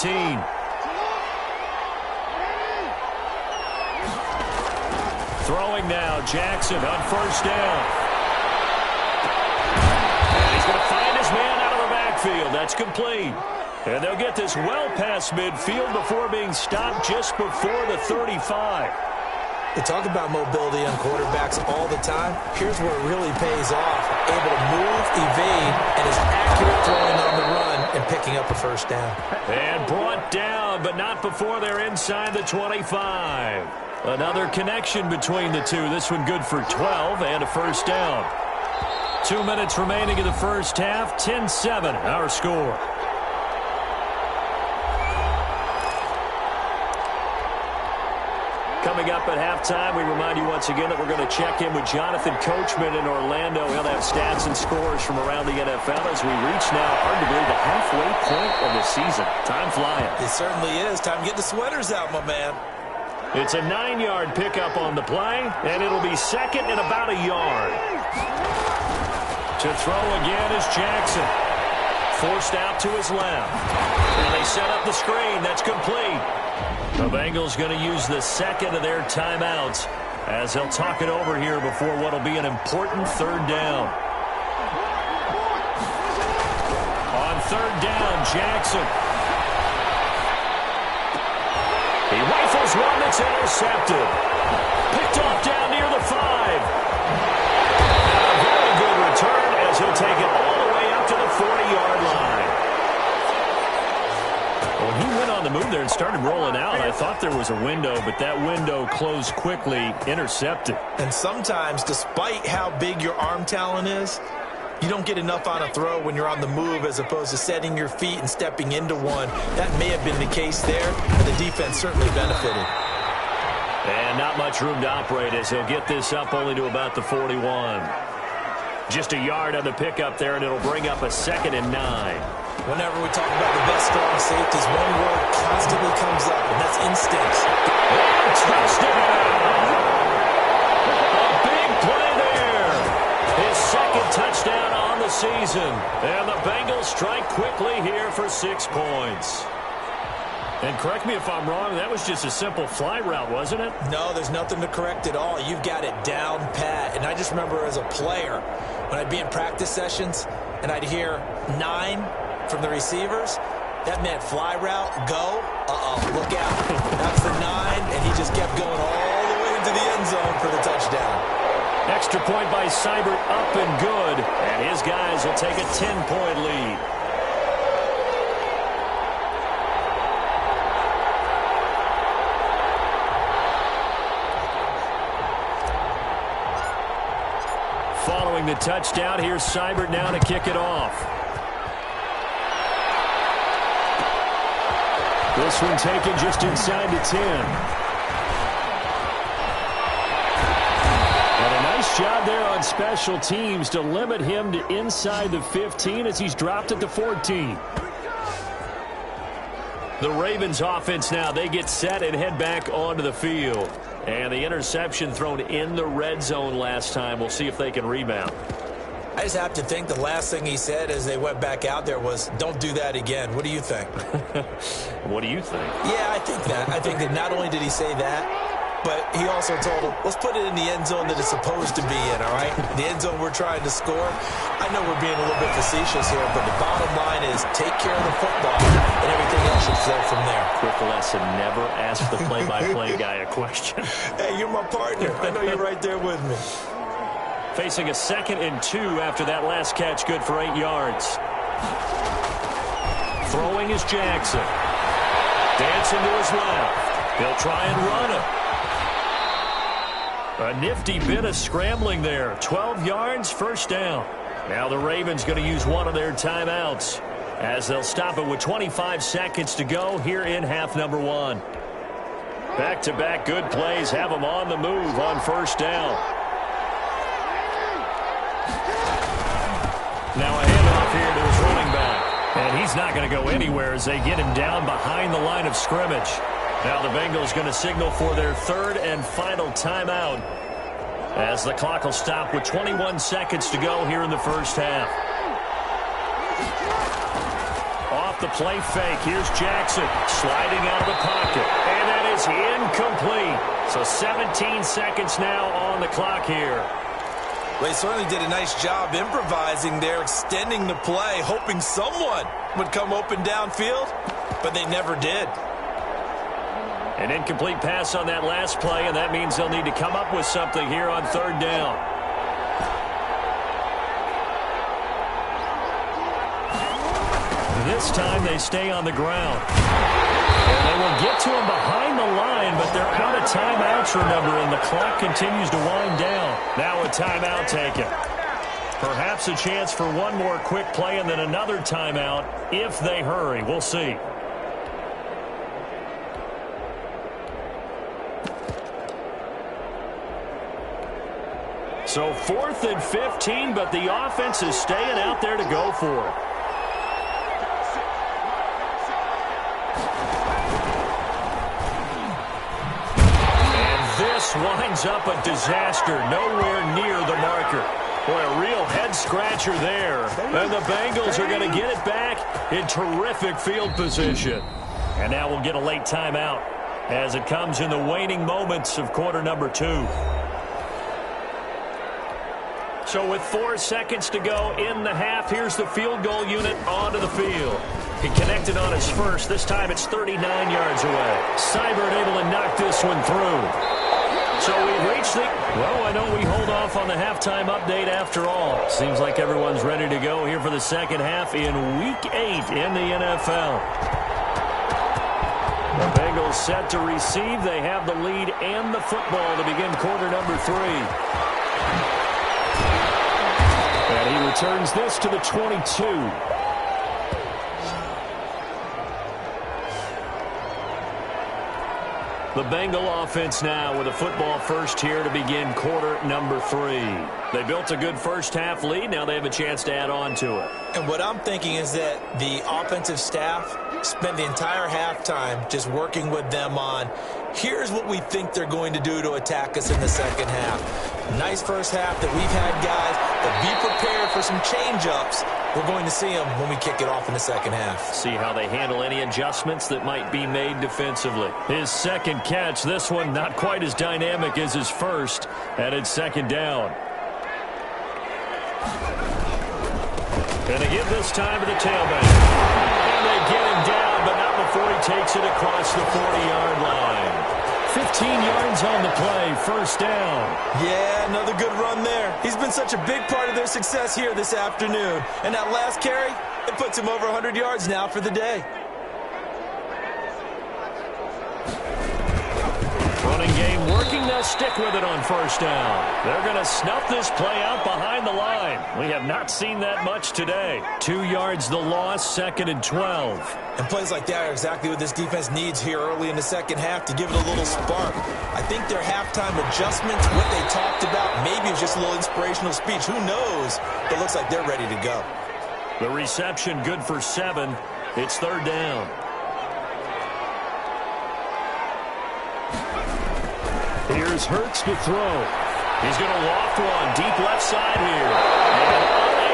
S1: Throwing now, Jackson on 1st down. And he's going to find his man out of the backfield. That's complete. And they'll get this well past midfield before being stopped just before the 35.
S3: We talk about mobility on quarterbacks all the time. Here's where it really pays off. Able to move, evade, and is accurate throwing on the run and picking up a first down.
S1: And brought down, but not before they're inside the 25. Another connection between the two. This one good for 12 and a first down. 2 minutes remaining in the first half. 10-7, our score. Coming up at halftime, we remind you once again that we're going to check in with Jonathan Coachman in Orlando. He'll have stats and scores from around the NFL as we reach now, hard to believe, the halfway point of the season. Time flying.
S3: It certainly is. Time to get the sweaters out, my man.
S1: It's a 9-yard pickup on the play, and it'll be second and about a yard. To throw again is Jackson. Forced out to his left. And they set up the screen. That's complete. The Bengals going to use the second of their timeouts as they'll talk it over here before what will be an important third down. On third down, Jackson. He rifles one that's intercepted. Picked off down near the 5. A very good return as he'll take it all the way up to the 40-yard line. When he went on the move there and started rolling out, I thought there was a window, but that window closed quickly, intercepted.
S3: And sometimes, despite how big your arm talent is, you don't get enough on a throw when you're on the move as opposed to setting your feet and stepping into one. That may have been the case there, and the defense certainly benefited.
S1: And not much room to operate as he'll get this up only to about the 41. Just a yard on the pickup there, and it'll bring up a 2nd and 9.
S3: Whenever we talk about the best strong safeties, one word constantly comes up, and that's instincts.
S1: And touchdown! A big play there. His second touchdown on the season. And the Bengals strike quickly here for 6 points. And correct me if I'm wrong, that was just a simple fly route, wasn't it?
S3: No, there's nothing to correct at all. You've got it down pat. And I just remember as a player, when I'd be in practice sessions and I'd hear 9 from the receivers, that meant fly route, go, look out. That's the 9, and he just kept going all the way into the end zone for the touchdown.
S1: Extra point by Seibert, up and good, and his guys will take a 10-point lead. Following the touchdown, here's Seibert now to kick it off. This one taken just inside the 10. And a nice job there on special teams to limit him to inside the 15 as he's dropped it to 14. The Ravens offense now, they get set and head back onto the field. And the interception thrown in the red zone last time. We'll see if they can rebound.
S3: I just have to think the last thing he said as they went back out there was, don't do that again. What do you think?
S1: What do you think?
S3: Yeah, I think that. I think that not only did he say that, but he also told him, let's put it in the end zone that it's supposed to be in, all right? The end zone we're trying to score. I know we're being a little bit facetious here, but the bottom line is take care of the football, and everything else should flow from there.
S1: Quick lesson, never ask the play-by-play guy a question.
S3: Hey, you're my partner. I know you're right there with me.
S1: Facing a 2nd and 2 after that last catch, good for 8 yards. Throwing is Jackson. Dancing to his left. He'll try and run it. A nifty bit of scrambling there. 12 yards, first down. Now the Ravens going to use one of their timeouts as they'll stop it with 25 seconds to go here in half number 1. Back-to-back good plays have them on the move on first down. Now a handoff here to his running back. And he's not going to go anywhere as they get him down behind the line of scrimmage. Now the Bengals going to signal for their 3rd and final timeout as the clock will stop with 21 seconds to go here in the first half. Off the play fake, here's Jackson sliding out of the pocket. And that is incomplete. So 17 seconds now on the clock here.
S3: Well, he certainly did a nice job improvising there, extending the play, hoping someone would come open downfield, but they never did.
S1: An incomplete pass on that last play, and that means they'll need to come up with something here on third down. This time they stay on the ground. And they will get to him behind the line, but they're out of timeouts, remember, and the clock continues to wind down. Now a timeout taken. Perhaps a chance for one more quick play and then another timeout if they hurry. We'll see. So 4th and 15, but the offense is staying out there to go for it. This winds up a disaster, nowhere near the marker. Boy, a real head-scratcher there. And the Bengals are going to get it back in terrific field position. And now we'll get a late timeout as it comes in the waning moments of quarter number 2. So with 4 seconds to go in the half, here's the field goal unit onto the field. He connected on his first. This time it's 39 yards away. Seibert able to knock this one through. So we reached the... Well, I know we hold off on the halftime update after all. Seems like everyone's ready to go here for the second half in Week 8 in the NFL. The Bengals set to receive. They have the lead and the football to begin quarter number 3. And he returns this to the 22. The Bengal offense now with a football first here to begin quarter number 3. They built a good first half lead. Now they have a chance to add on to it.
S3: And what I'm thinking is that the offensive staff spent the entire halftime just working with them on, here's what we think they're going to do to attack us in the second half. Nice first half that we've had, guys, but be prepared for some change-ups. We're going to see them when we kick it off in the second half.
S1: See how they handle any adjustments that might be made defensively. His second catch, this one not quite as dynamic as his first, and it's second down. And they give this time to the tailback. And they get him down, but not before he takes it across the 40-yard line. 15 yards on the play, first down.
S3: Yeah, another good run there. He's been such a big part of their success here this afternoon. And that last carry, it puts him over 100 yards now for the day.
S1: Running game working. They'll stick with it on first down. They're going to snuff this play out behind the line. We have not seen that much today. 2 yards the loss, 2nd and 12.
S3: And plays like that are exactly what this defense needs here early in the second half to give it a little spark. I think their halftime adjustments, what they talked about, maybe it's just a little inspirational speech. Who knows? But it looks like they're ready to go.
S1: The reception good for 7. It's third down. Here's Hurts to throw. He's going to loft one deep left side here. And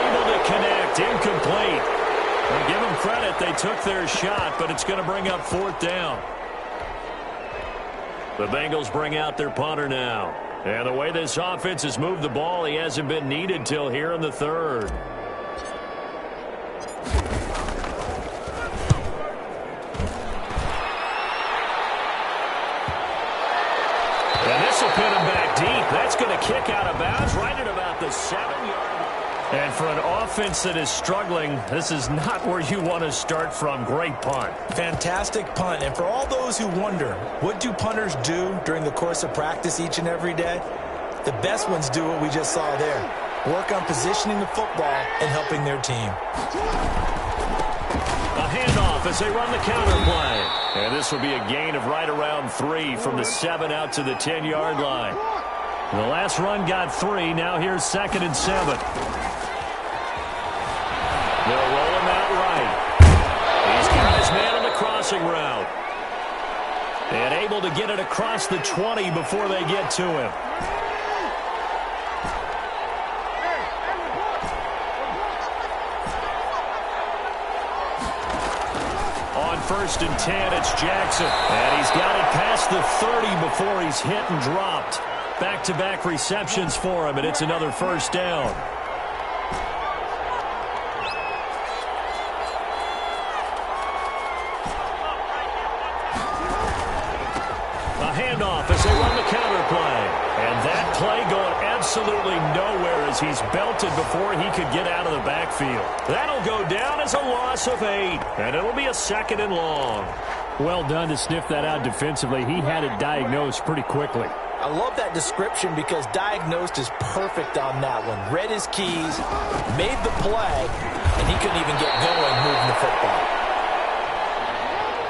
S1: unable to connect. Incomplete. Well, give them credit. They took their shot, but it's going to bring up 4th down. The Bengals bring out their punter now. And the way this offense has moved the ball, he hasn't been needed till here in the 3rd. And this will pin him back deep. That's going to kick out of bounds right at about the 7-yard line. And for an offense that is struggling, this is not where you want to start from. Great punt.
S3: Fantastic punt. And for all those who wonder, what do punters do during the course of practice each and every day? The best ones do what we just saw there. Work on positioning the football and helping their team.
S1: A handoff as they run the counter play. And this will be a gain of right around 3 from the 7 out to the 10-yard line. The last run got 3. Now here's 2nd and 7. They'll roll him out right. He's got his man on the crossing route. And able to get it across the 20 before they get to him. On 1st and 10, it's Jackson. And he's got it past the 30 before he's hit and dropped. Back-to-back receptions for him, and it's another first down. A handoff as they run the counter play. And that play going absolutely nowhere as he's belted before he could get out of the backfield. That'll go down as a loss of 8, and it'll be a 2nd and long.
S2: Well done to sniff that out defensively. He had it diagnosed pretty quickly.
S3: I love that description because diagnosed is perfect on that one. Read his keys, made the play, and he couldn't even get going moving the football.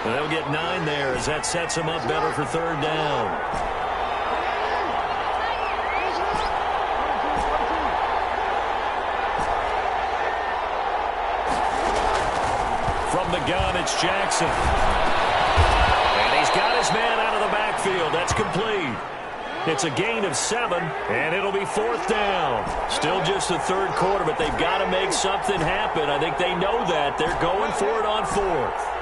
S1: They'll get 9 there as that sets him up better for 3rd down. From the gun, it's Jackson. And he's got his man out of the backfield. That's complete. It's a gain of 7, and it'll be 4th down. Still just the 3rd quarter, but they've got to make something happen. I think they know that. They're going for it on 4th.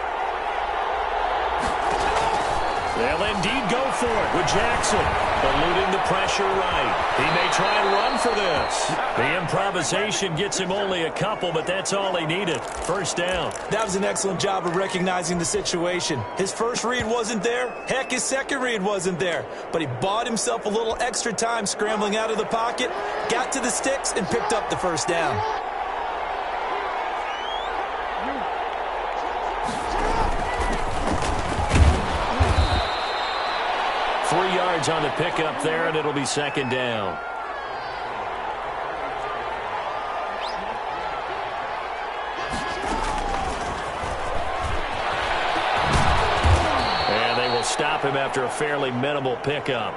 S1: They'll indeed go for it with Jackson, eluding the pressure right. He may try and run for this. The improvisation gets him only a couple, but that's all he needed. 1st down.
S3: That was an excellent job of recognizing the situation. His first read wasn't there. Heck, his second read wasn't there. But he bought himself a little extra time scrambling out of the pocket, got to the sticks, and picked up the 1st down.
S1: On the pickup there, and it'll be 2nd down. And they will stop him after a fairly minimal pickup.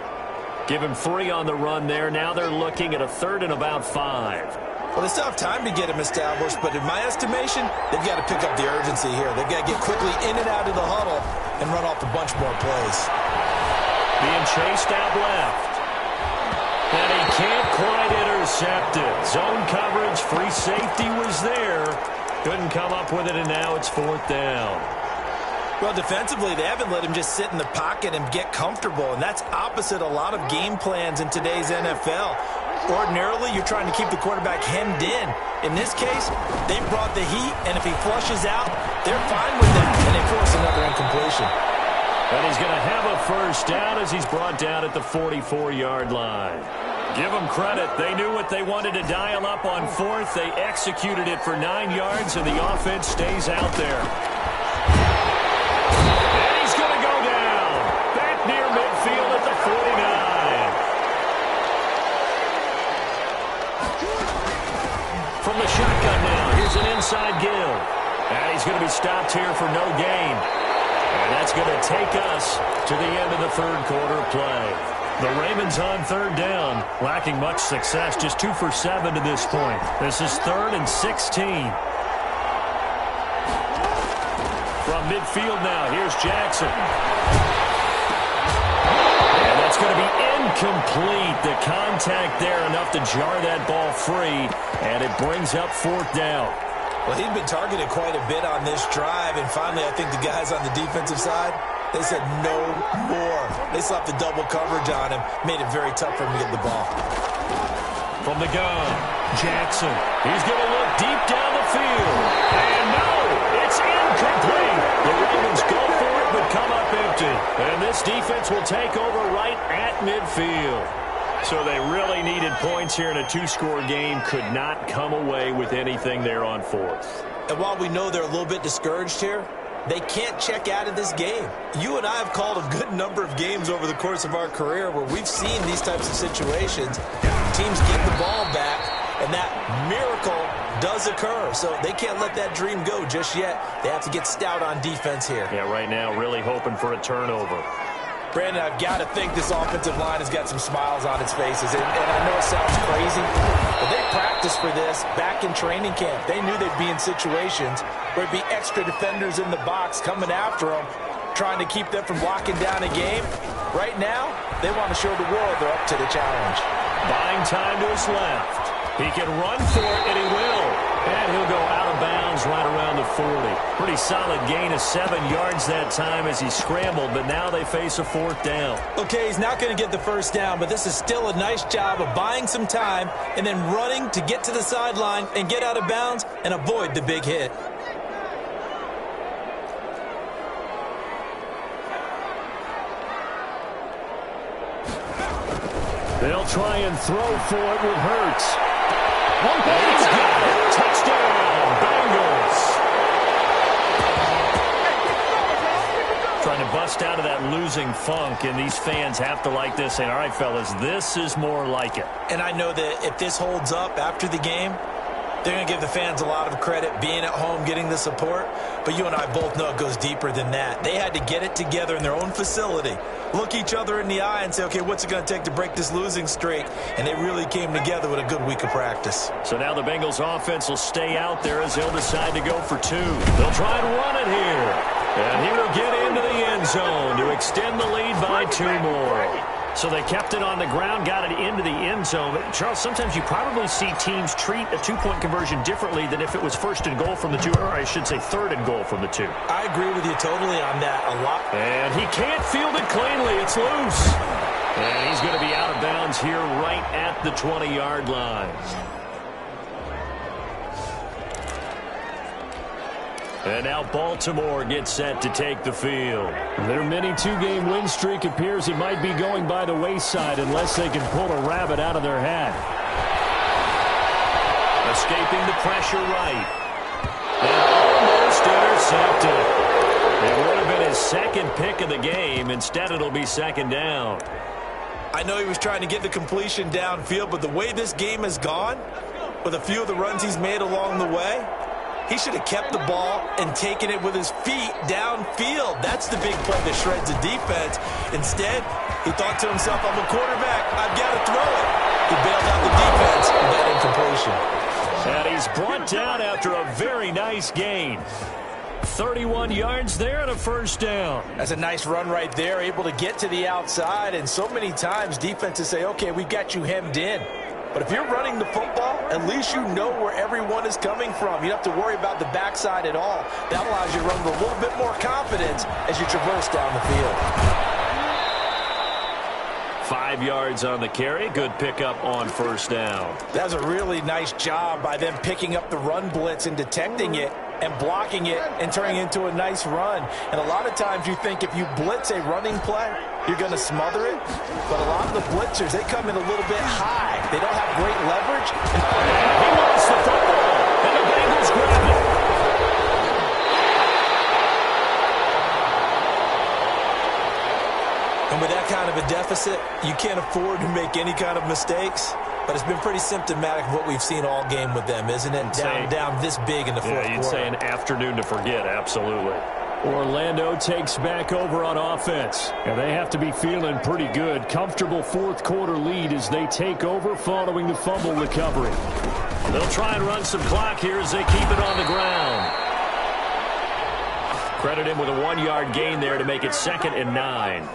S1: Give him 3 on the run there. Now they're looking at a 3rd and about 5.
S3: Well, they still have time to get him established, but in my estimation, they've got to pick up the urgency here. They've got to get quickly in and out of the huddle and run off a bunch more plays.
S1: Being chased out left. And he can't quite intercept it. Zone coverage, free safety was there. Couldn't come up with it, and now it's 4th down.
S3: Well, defensively, they haven't let him just sit in the pocket and get comfortable, and that's opposite a lot of game plans in today's NFL. Ordinarily, you're trying to keep the quarterback hemmed in. In this case, they brought the heat, and if he flushes out, they're fine with it, and they force another incompletion.
S1: And he's going to have a 1st down as he's brought down at the 44-yard line. Give them credit. They knew what they wanted to dial up on 4th. They executed it for 9 yards, and the offense stays out there. And he's going to go down. Back near midfield at the 49. From the shotgun now, here's an inside give. And he's going to be stopped here for no gain. And that's going to take us to the end of the 3rd quarter play. The Ravens on 3rd down, lacking much success, just 2 for 7 to this point. This is 3rd and 16. From midfield now, here's Jackson. And that's going to be incomplete. The contact there enough to jar that ball free, and it brings up 4th down.
S3: Well, he'd been targeted quite a bit on this drive, and finally I think the guys on the defensive side, they said no more. They slapped the double coverage on him, made it very tough for him to get the ball.
S1: From the gun, Jackson. He's going to look deep down the field. And no, it's incomplete. The Ravens go for it but come up empty. And this defense will take over right at midfield. So they really needed points here in a 2-score game. Could not come away with anything there on 4th.
S3: And while we know they're a little bit discouraged here, they can't check out of this game. You and I have called a good number of games over the course of our career where we've seen these types of situations. Teams get the ball back, and that miracle does occur. So they can't let that dream go just yet. They have to get stout on defense here.
S1: Yeah, right now really hoping for a turnover.
S3: Brandon, I've got to think this offensive line has got some smiles on its faces. And I know it sounds crazy, but they practiced for this back in training camp. They knew they'd be in situations where it'd be extra defenders in the box coming after them, trying to keep them from locking down a game. Right now, they want to show the world they're up to the challenge.
S1: Buying time to his left. He can run for it, and he will. And he'll go out of bounds right around the 40. Pretty solid gain of 7 yards that time as he scrambled, but now they face a 4th down.
S3: Okay, he's not going to get the first down, but this is still a nice job of buying some time and then running to get to the sideline and get out of bounds and avoid the big hit.
S1: They'll try and throw for it with Hurts. He's got it. Touchdown, Bengals. Trying to bust out of that losing funk, and these fans have to like this, saying, all right, fellas, this is more like it.
S3: And I know that if this holds up after the game, they're going to give the fans a lot of credit, being at home, getting the support. But you and I both know it goes deeper than that. They had to get it together in their own facility, look each other in the eye and say, okay, what's it going to take to break this losing streak? And they really came together with a good week of practice.
S1: So now the Bengals offense will stay out there as they'll decide to go for 2. They'll try and run it here. And he will get into the end zone to extend the lead by 2 more. So they kept it on the ground, got it into the end zone. But Charles, sometimes you probably see teams treat a 2-point conversion differently than if it was 1st and goal from the 2, or I should say 3rd and goal from the 2.
S3: I agree with you totally on that a lot.
S1: And he can't field it cleanly. It's loose. And he's going to be out of bounds here right at the 20-yard line. And now Baltimore gets set to take the field. Their mini 2-game win streak appears it might be going by the wayside unless they can pull a rabbit out of their hat. Escaping the pressure right. And almost intercepted. It would have been his 2nd pick of the game. Instead, it'll be 2nd down.
S3: I know he was trying to get the completion downfield, but the way this game has gone, with a few of the runs he's made along the way, he should have kept the ball and taken it with his feet downfield. That's the big play that shreds the defense. Instead, he thought to himself, I'm a quarterback. I've got to throw it. He bailed out the defense with that incompletion.
S1: And he's brought down after a very nice gain. 31 yards there and a 1st down.
S3: That's a nice run right there, able to get to the outside. And so many times defenses say, okay, we've got you hemmed in. But if you're running the football, at least you know where everyone is coming from. You don't have to worry about the backside at all. That allows you to run with a little bit more confidence as you traverse down the field.
S1: 5 yards on the carry. Good pickup on 1st down.
S3: That was a really nice job by them picking up the run blitz and detecting it and blocking it and turning it into a nice run. And a lot of times you think if you blitz a running play, you're going to smother it. But a lot of the blitzers, they come in a little bit high. They don't have great leverage.
S1: He lost the football, and the Bengals grab it.
S3: And with that kind of a deficit, you can't afford to make any kind of mistakes. But it's been pretty symptomatic of what we've seen all game with them, isn't it? Down this big in the 4th quarter.
S1: Yeah, you'd say an afternoon to forget, absolutely. Orlando takes back over on offense. And they have to be feeling pretty good. Comfortable 4th quarter lead as they take over following the fumble recovery. They'll try and run some clock here as they keep it on the ground. Credit him with a 1-yard gain there to make it 2nd and 9.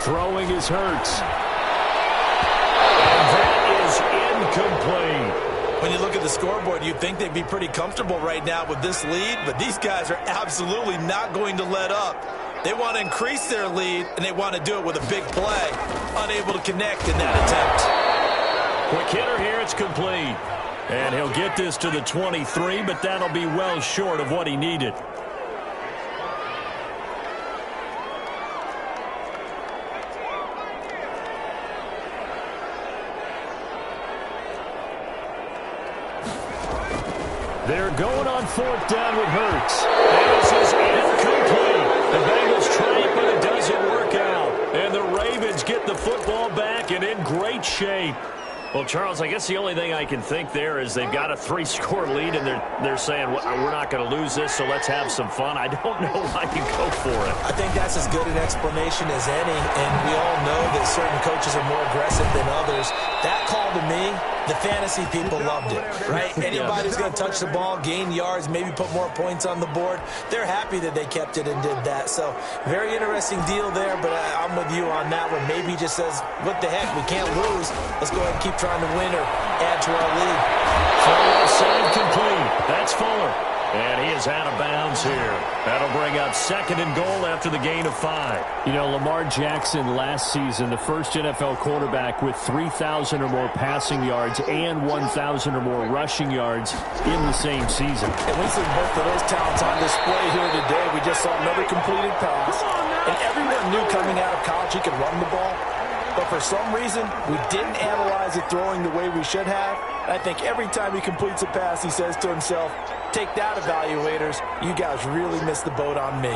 S1: Throwing is Hurts. And that is incomplete.
S3: When you look at the scoreboard, you'd think they'd be pretty comfortable right now with this lead, but these guys are absolutely not going to let up. They want to increase their lead, and they want to do it with a big play. Unable to connect in that attempt.
S1: Quick hitter here, it's complete. And he'll get this to the 23, but that'll be well short of what he needed. They're going on 4th down with Hurts. This is incomplete. The Bengals try it, but it doesn't work out. And the Ravens get the football back and in great shape. Well, Charles, I guess the only thing I can think there is they've got a 3-score lead, and they're saying, well, we're not going to lose this, so let's have some fun. I don't know why you go for it.
S3: I think that's as good an explanation as any, and we all know that certain coaches are more aggressive than others. That call all to me, the fantasy people loved it, right? Anybody's going to touch the ball, gain yards, maybe put more points on the board. They're happy that they kept it and did that. So very interesting deal there, but I'm with you on that one. Maybe he just says, what the heck, we can't lose. Let's go ahead and keep trying to win or add to our lead.
S1: Throw left side complete. That's Fuller. And he is out of bounds here. That'll bring up 2nd and goal after the gain of 5.
S2: You know, Lamar Jackson last season, the first NFL quarterback with 3,000 or more passing yards and 1,000 or more rushing yards in the same season.
S3: And we see both of those talents on display here today. We just saw another completed pass. And everyone knew coming out of college he could run the ball. But for some reason, we didn't analyze it throwing the way we should have. And I think every time he completes a pass, he says to himself, take that, evaluators. You guys really missed the boat on me.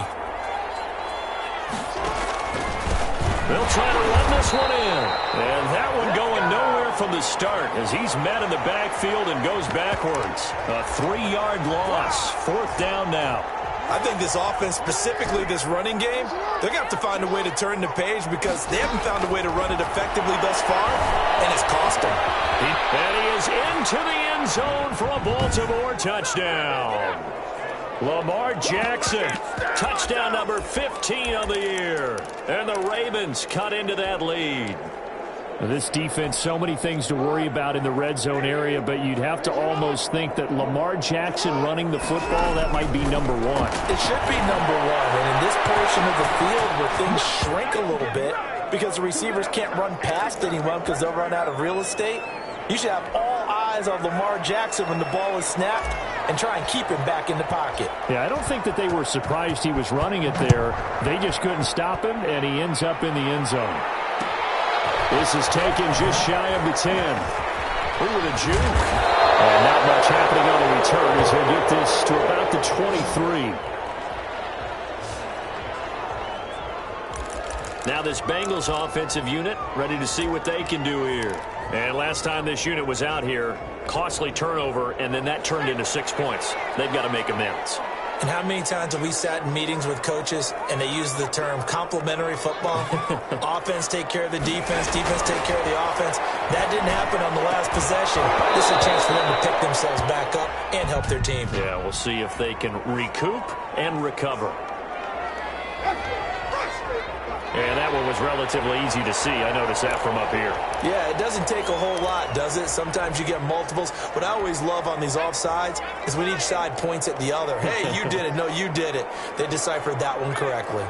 S1: They'll try to run this one in. And that one going nowhere from the start as he's met in the backfield and goes backwards. A 3-yard loss. 4th down now.
S3: I think this offense, specifically this running game, they're going to have to find a way to turn the page because they haven't found a way to run it effectively thus far, and it's cost them.
S1: And he is into the end zone for a Baltimore touchdown. Lamar Jackson, touchdown number 15 on the year. And the Ravens cut into that lead.
S2: This defense, so many things to worry about in the red zone area, but you'd have to almost think that Lamar Jackson running the football, that might be number 1.
S3: It should be number 1, and in this portion of the field where things shrink a little bit because the receivers can't run past anyone because they'll run out of real estate, you should have all eyes on Lamar Jackson when the ball is snapped and try and keep him back in the pocket.
S2: Yeah, I don't think that they were surprised he was running it there. They just couldn't stop him, and he ends up in the end zone.
S1: This is taken just shy of the 10. Ooh, with a juke. And not much happening on the return as he'll get this to about the 23. Now this Bengals offensive unit ready to see what they can do here. And last time this unit was out here, costly turnover, and then that turned into 6 points. They've got to make amends.
S3: And how many times have we sat in meetings with coaches and they use the term complementary football? Offense take care of the defense, defense take care of the offense. That didn't happen on the last possession. This is a chance for them to pick themselves back up and help their team.
S1: Yeah, we'll see if they can recoup and recover. And that one was relatively easy to see. I noticed that from up here.
S3: Yeah, it doesn't take a whole lot, does it? Sometimes you get multiples. What I always love on these offsides is when each side points at the other. Hey, you did it. No, you did it. They deciphered that one correctly.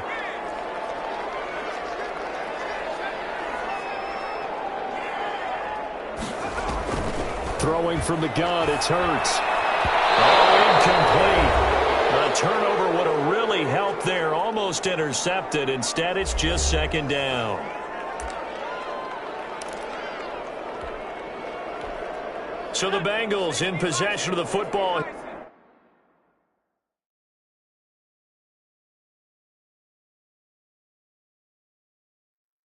S1: Throwing from the gun, it's Hurts. Oh, incomplete. A turnover would have really helped there. Almost intercepted. Instead, it's just 2nd down. So the Bengals in possession of the football.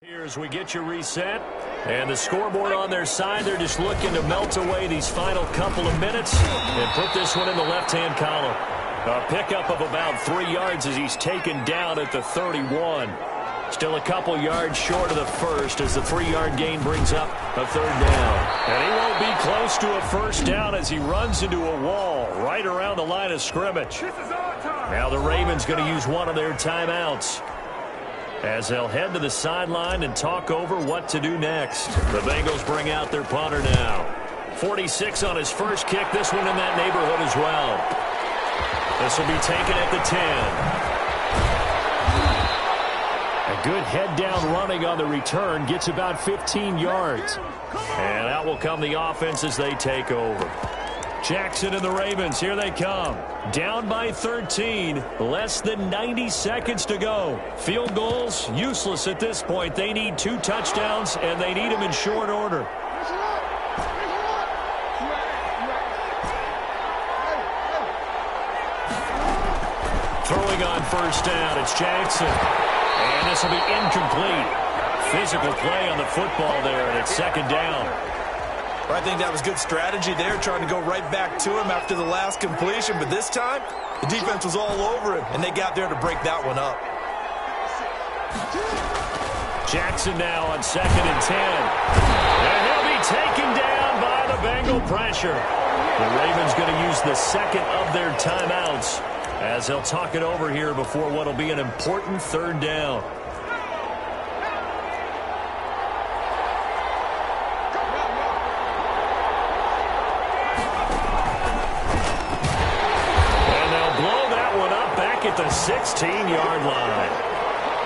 S1: Here as we get you reset. And the scoreboard on their side, they're just looking to melt away these final couple of minutes and put this one in the left-hand column. A pickup of about 3 yards as he's taken down at the 31. Still a couple yards short of the first as the 3-yard gain brings up a 3rd down. And he won't be close to a 1st down as he runs into a wall right around the line of scrimmage. Now the Ravens going to use one of their timeouts as they'll head to the sideline and talk over what to do next. The Bengals bring out their punter now. 46 on his first kick. This one in that neighborhood as well. This will be taken at the 10. A good head-down running on the return. Gets about 15 yards. And out will come the offense as they take over. Jackson and the Ravens, here they come. Down by 13. Less than 90 seconds to go. Field goals, useless at this point. They need 2 touchdowns, and they need them in short order. Throwing on 1st down, it's Jackson. And this will be incomplete. Physical play on the football there, and it's 2nd down.
S3: I think that was good strategy there, trying to go right back to him after the last completion. But this time, the defense was all over him, and they got there to break that one up.
S1: Jackson now on 2nd and 10. And he'll be taken down. Single pressure. The Ravens going to use the second of their timeouts as they'll talk it over here before what will be an important third down. And they'll blow that one up back at the 16-yard line.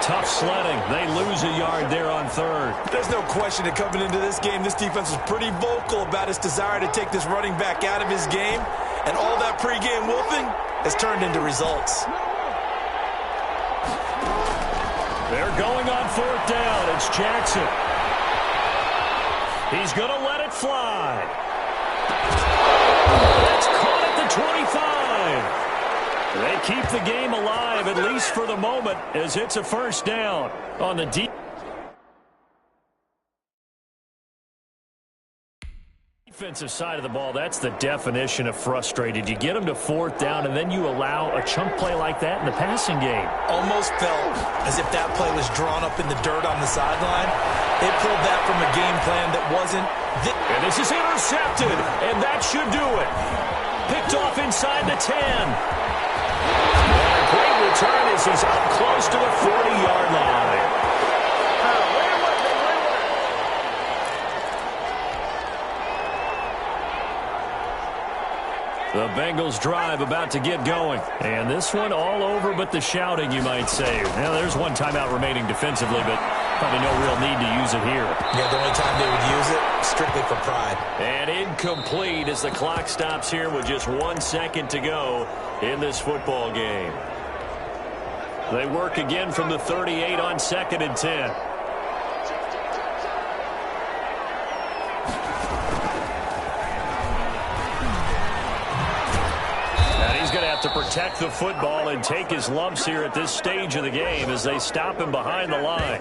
S1: Tough sledding. They lose a yard there on third.
S3: There's no question that coming into this game, this defense was pretty vocal about its desire to take this running back out of his game. And all that pregame wolfing has turned into results.
S1: They're going on fourth down. It's Jackson. He's going to let it fly. That's caught at the 25. They keep the game alive, at least for the moment, as it's a first down on the defensive side of the ball. That's the definition of frustrated. You get them to fourth down, and then you allow a chunk play like that in the passing game.
S3: Almost felt as if that play was drawn up in the dirt on the sideline. They pulled that from a game plan that wasn't.
S1: And this is intercepted, and that should do it. Picked off inside the 10. And a great return as he's up close to the 40-yard line. The Bengals drive about to get going. And this one all over but the shouting, you might say. Now, there's one timeout remaining defensively, but probably no real need to use it here.
S3: Yeah, the only time they would use it, strictly for pride.
S1: And incomplete as the clock stops here with just 1 second to go in this football game. They work again from the 38 on 2nd and 10. And he's going to have to protect the football and take his lumps here at this stage of the game as they stop him behind the line.